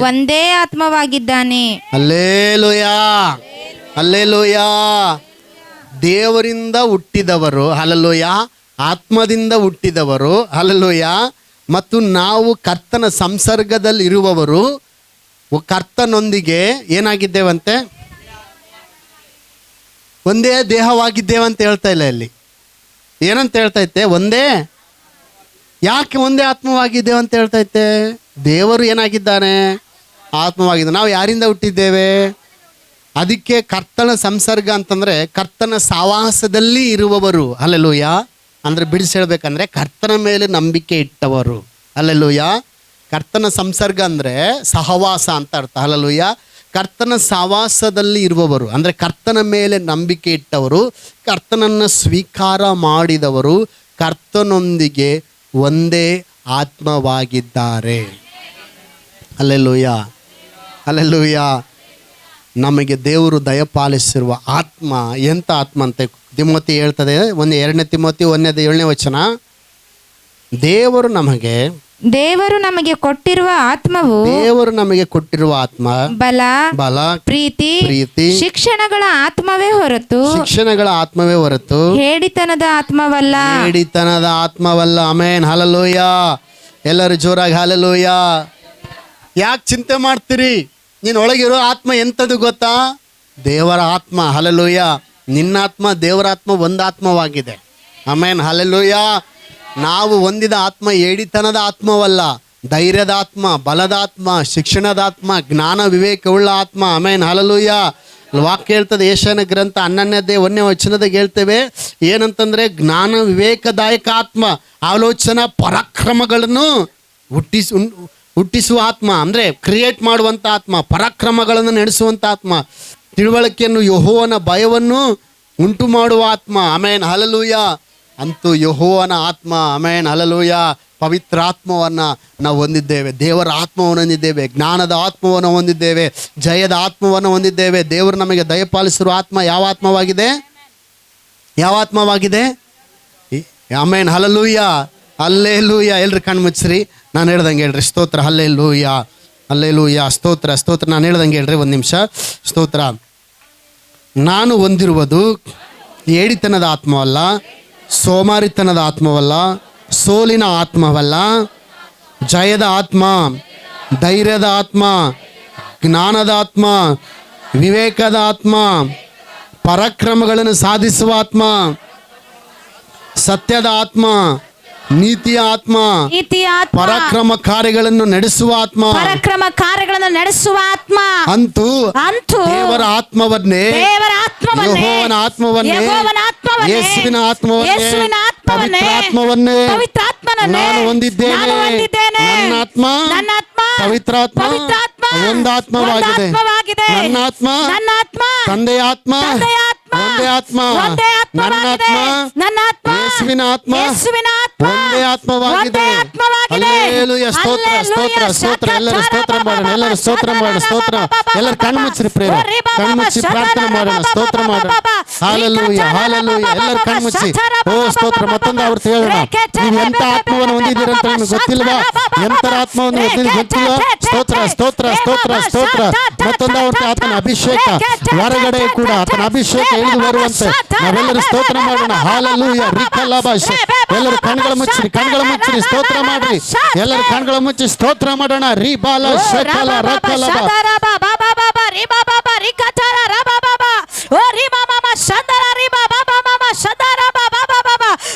ಒಂದೇ ಆತ್ಮವಾಗಿದ್ದಾನೆ. Hallelujah, hallelujah. ದೇವರಿಂದ ಹುಟ್ಟಿದವರು, ಹಲ್ಲೆಲೂಯಾ, ಆತ್ಮದಿಂದ ಹುಟ್ಟಿದವರು, ಹಲ್ಲೆಲೂಯಾ. ಮತ್ತು ನಾವು ಕರ್ತನ ಸಂಸರ್ಗದಲ್ಲಿರುವವರು, ಕರ್ತನೊಂದಿಗೆ ಏನಾಗಿದ್ದೇವಂತೆ? ಒಂದೇ ದೇಹವಾಗಿದ್ದೇವಂತ ಹೇಳ್ತಾ ಇಲ್ಲ ಇಲ್ಲಿ. ಏನಂತ ಹೇಳ್ತೈತೆ? ಒಂದೇ. ಯಾಕೆ ಒಂದೇ ಆತ್ಮವಾಗಿದ್ದೇವೆ ಅಂತ ಹೇಳ್ತೈತೆ? ದೇವರು ಏನಾಗಿದ್ದಾನೆ? ಆತ್ಮವಾಗಿದ್ದಾನೆ. ನಾವು ಯಾರಿಂದ ಹುಟ್ಟಿದ್ದೇವೆ? ಅದಕ್ಕೆ ಕರ್ತನ ಸಂಸರ್ಗ ಅಂತಂದರೆ ಕರ್ತನ ಸಹವಾಸದಲ್ಲಿ ಇರುವವರು. ಹಲ್ಲೆಲೂಯಾ. ಅಂದರೆ ಬಿಡಿಸಿ ಹೇಳ್ಬೇಕಂದ್ರೆ ಕರ್ತನ ಮೇಲೆ ನಂಬಿಕೆ ಇಟ್ಟವರು. ಹಲ್ಲೆಲೂಯಾ. ಕರ್ತನ ಸಂಸರ್ಗ ಅಂದರೆ ಸಹವಾಸ ಅಂತ ಅರ್ಥ. ಹಲ್ಲೆಲೂಯಾ. ಕರ್ತನ ಸಹವಾಸದಲ್ಲಿ ಇರುವವರು ಅಂದರೆ ಕರ್ತನ ಮೇಲೆ ನಂಬಿಕೆ ಇಟ್ಟವರು, ಕರ್ತನನ್ನು ಸ್ವೀಕಾರ ಮಾಡಿದವರು, ಕರ್ತನೊಂದಿಗೆ ಒಂದೇ ಆತ್ಮವಾಗಿದ್ದಾರೆ. Alleluia, alleluia. ನಮಗೆ ದೇವರು ದಯಪಾಲಿಸಿರುವ ಆತ್ಮ ಎಂಥ ಆತ್ಮ ಅಂತ ತಿಮೋತಿ ಹೇಳ್ತದೆ. 2 ತಿಮೋತಿ 1:7 ವಚನ. ದೇವರು ನಮಗೆ ಕೊಟ್ಟಿರುವ ಆತ್ಮವು ದೇವರು ನಮಗೆ ಕೊಟ್ಟಿರುವ ಆತ್ಮ ಬಲ, ಬಲ, ಪ್ರೀತಿ, ಶಿಕ್ಷಣಗಳ ಆತ್ಮವೇ ಹೊರತು ಹೇಡಿತನದ ಆತ್ಮವಲ್ಲ. Amen, hallelujah. ಎಲ್ಲರೂ ಜೋರಾಗಿ ಹಲ್ಲೆಲೂಯ. ಯಾಕೆ ಚಿಂತೆ ಮಾಡ್ತೀರಿ? ನೀನು ಒಳಗಿರೋ ಆತ್ಮ ಎಂಥದ್ದು ಗೊತ್ತಾ? ದೇವರ ಆತ್ಮ. ಹಲ್ಲೆಲೂಯ. ನಿನ್ನ ಆತ್ಮ ದೇವರ ಆತ್ಮ ಒಂದು ಆತ್ಮವಾಗಿದೆ. Amen, hallelujah. ನಾವು ಹೊಂದಿದ ಆತ್ಮ ಏಡಿತನದ ಆತ್ಮವಲ್ಲ, ಧೈರ್ಯದ ಆತ್ಮ, ಬಲದ ಆತ್ಮ, ಶಿಕ್ಷಣದ ಆತ್ಮ, ಜ್ಞಾನ ವಿವೇಕವುಳ್ಳ ಆತ್ಮ. Amen, hallelujah. ವಾಕ್ಯ ಹೇಳ್ತದೆ, ಯೆಶಾಯನ ಗ್ರಂಥ 11ನೇ ವಚನದಾಗ ಹೇಳ್ತೇವೆ ಏನಂತಂದರೆ, ಜ್ಞಾನ ವಿವೇಕದಾಯಕ ಆತ್ಮ, ಆಲೋಚನಾ ಪರಾಕ್ರಮಗಳನ್ನು ಹುಟ್ಟಿಸುವ ಆತ್ಮ, ಅಂದರೆ ಕ್ರಿಯೇಟ್ ಮಾಡುವಂಥ ಆತ್ಮ, ಪರಾಕ್ರಮಗಳನ್ನು ನಡೆಸುವಂಥ ಆತ್ಮ, ತಿಳುವಳಿಕೆಯನ್ನು, ಯೆಹೋವನ ಭಯವನ್ನು ಉಂಟು ಮಾಡುವ ಆತ್ಮ. Amen, hallelujah. ಅಂತೂ ಯೆಹೋವನ ಆತ್ಮ, ಆಮೆನ್, ಹಲ್ಲೆಲೂಯ, ಪವಿತ್ರ ಆತ್ಮವನ್ನು ನಾವು ಹೊಂದಿದ್ದೇವೆ. ದೇವರ ಆತ್ಮವನ್ನು ಹೊಂದಿದ್ದೇವೆ, ಜ್ಞಾನದ ಆತ್ಮವನ್ನು ಹೊಂದಿದ್ದೇವೆ, ಜಯದ ಆತ್ಮವನ್ನು ಹೊಂದಿದ್ದೇವೆ. ದೇವರು ನಮಗೆ ದಯಪಾಲಿಸಿರುವ ಆತ್ಮ ಯಾವ ಆತ್ಮವಾಗಿದೆ? Amen, hallelujah, hallelujah. ಎಲ್ರು ಕಣ್ಣು ಮುಚ್ಚ್ರಿ, ನಾನು ಹೇಳ್ದಂಗೆ ಹೇಳ್ರಿ ಸ್ತೋತ್ರ. ಹಲ್ಲೆಲೂಯ, ಹಲ್ಲೆಲೂಯ, ಸ್ತೋತ್ರ, ಸ್ತೋತ್ರ. ನಾನು ಹೇಳ್ದಂಗೆ ಹೇಳ್ರಿ, ಒಂದು ನಿಮಿಷ. ಸ್ತೋತ್ರ. ನಾನು ಹೊಂದಿರುವುದು ಏಡಿತನದ ಆತ್ಮವಲ್ಲ, ಸೋಮಾರಿತನದ ಆತ್ಮವಲ್ಲ, ಸೋಲಿನ ಆತ್ಮವಲ್ಲ, ಜಯದ ಆತ್ಮ, ಧೈರ್ಯದ ಆತ್ಮ, ಜ್ಞಾನದ ಆತ್ಮ, ವಿವೇಕದ ಆತ್ಮ, ಪರಾಕ್ರಮಗಳನ್ನು ಸಾಧಿಸುವ ಆತ್ಮ, ಸತ್ಯದ ಆತ್ಮ, ನೀತಿಯ ಆತ್ಮ, ಪರಾಕ್ರಮ ಕಾರ್ಯಗಳನ್ನು ನಡೆಸುವ ಆತ್ಮ, ಅಂತೂ ದೇವರ ಆತ್ಮವನ್ನೇ, ಯೆಹೋವನ ಆತ್ಮವನ್ನೇ, ಯೇಸುವಿನ ಆತ್ಮವನ್ನೇ, ಪವಿತ್ರಾತ್ಮವನ್ನೇ ನಾನು ಹೊಂದಿದ್ದೇನೆ. ನನ್ನ ಆತ್ಮ, ಪವಿತ್ರಾತ್ಮ ಒಂದು ಆತ್ಮವಾಗಿದೆ. ನನ್ನ ಆತ್ಮ, ತಂದೆಯ ಆತ್ಮ ಒಂದೇ ಆತ್ಮ. ನನ್ನ ಆತ್ಮ, ಯೇಸುವಿನ ಆತ್ಮ ಒಂದೇ ಆತ್ಮವಾಗಿದೆ. ಹಲ್ಲೆಲೂಯ, ಸ್ತೋತ್ರ, ಸ್ತೋತ್ರ, ಸ್ತೋತ್ರ. ಎಲ್ಲರೂ ಸ್ತೋತ್ರ ಮಾಡೋಣ, ಎಲ್ಲರೂ ಸ್ತೋತ್ರ ಮಾಡೋಣ, ಸ್ತೋತ್ರ. ಎಲ್ಲರೂ ಕಣ್ಣು ಮುಚ್ಚಿರಿ ಪ್ರೇರೆ, ಕಣ್ಣು ಮುಚ್ಚಿ ಪ್ರಾರ್ಥನೆ ಮಾಡೋಣ, ಸ್ತೋತ್ರ ಮಾಡೋಣ. Hallelujah, hallelujah. ಎಲ್ಲರೂ ಕಣ್ಣು ಮುಚ್ಚಿ ಓ ಸ್ತೋತ್ರ. ಮತ್ತೊಂದು ಅವ್ರದ್ದು ಹೇಳೋಣ, ನೀವು ಎಂಥ ಆತ್ಮವನ್ನು ಹೊಂದಿದ್ದೀರ ಅಂತ ನಿಮ್ಗೆ ಗೊತ್ತಿಲ್ವಾ? ಎಂಥ ಆತ್ಮವನ್ನು ಹೊಂದಿದ್ದೀರಿ ಗೊತ್ತಿಲ್ವಾ? ಸ್ತೋತ್ರ, ಸ್ತೋತ್ರ, ಸ್ತೋತ್ರ, ಸ್ತೋತ್ರ. ಮತ್ತೊಂದು ಅವ್ರದ್ದು ಆತನ ಅಭಿಷೇಕ, ಹೊರಗಡೆ ಕೂಡ ಆತನ ಅಭಿಷೇಕ ಇಳಿದು ಬರುವಂತೆ ನಾವೆಲ್ಲರೂ ಸ್ತೋತ್ರ ಮಾಡೋಣ. ಹಲ್ಲೆಲೂಯ, ರಿಕಲಾಬಾಷ್. ಎಲ್ಲರೂ ಕಣ್ಗಳ ಮುಚ್ಚಿರಿ, ಕಣ್ಗಳ ಮುಚ್ಚಿರಿ, ಸ್ತೋತ್ರ ಮಾಡ್ರಿ. ಎಲ್ಲರೂ ಕಣ್ಗಳ ಮುಚ್ಚಿ ಸ್ತೋತ್ರ ಮಾಡೋಣ. ರಿಬಾಲ ಶಕಲ ರಕಲಬ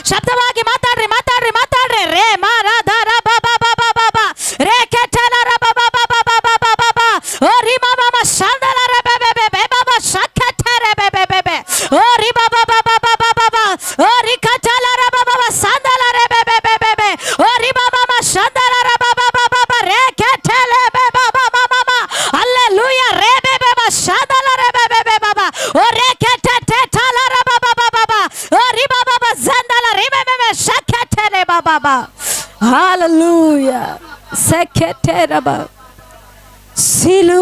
ಶಬ್ದವಾಗಿ ಮಾತಾಡ್ರಿ, ಮಾತಾಡ್ರಿ, ಮಾತಾಡ್ರಿ. ರೇ ಮಾರಾಧಾರ ಬಾಬಾ ಬಾಬಾ ಬಾಬಾ ರೇ ಕೆಟಲ ಬಾಬಾ ಬಾಬಾ ಬಾಬಾ ಬಾಬಾ ಓ ರಿ ಬಾಬಾ ಶಂದಲ ರೇ ಬೇಬೆ ಬೇಬೆ ಬಾಬಾ ಶಕಟರೆ ಬೇಬೆ ಬೇಬೆ ಓ ರಿ ಬಾಬಾ ಬಾಬಾ ಬಾಬಾ ಬಾಬಾ ಓ ರಿ ಕಟಲ ಬಾಬಾ ಶಂದಲ ರೇ ಬೇಬೆ ಬೇಬೆ ಓ ರಿ ಬಾಬಾ ಶಂದಲ ಬಾಬಾ ಬಾಬಾ ರೇ ಕೆಟಲ ಬಾಬಾ ಬಾಬಾ ಬಾಬಾ ಹಲ್ಲೆಲೂಯಾ. ರೇ ಬೇಬೆ ಶಂದಲ ರೇ ಬೇಬೆ ಬಾಬಾ ಓ ರೇ ಕೆಟೆ ಟಲ ಬಾಬಾ ಬಾಬಾ ಓ ರಿ ಬಾಬಾ ಶಂದಲ ರೇ ಬೇಬೆ ಶಕಟರೆ ಬಾಬಾ. ಹಲ್ಲೆಲೂಯಾ. ಸಕಟರೆ ಬಾಬಾ. ಸಿಲುಬೆ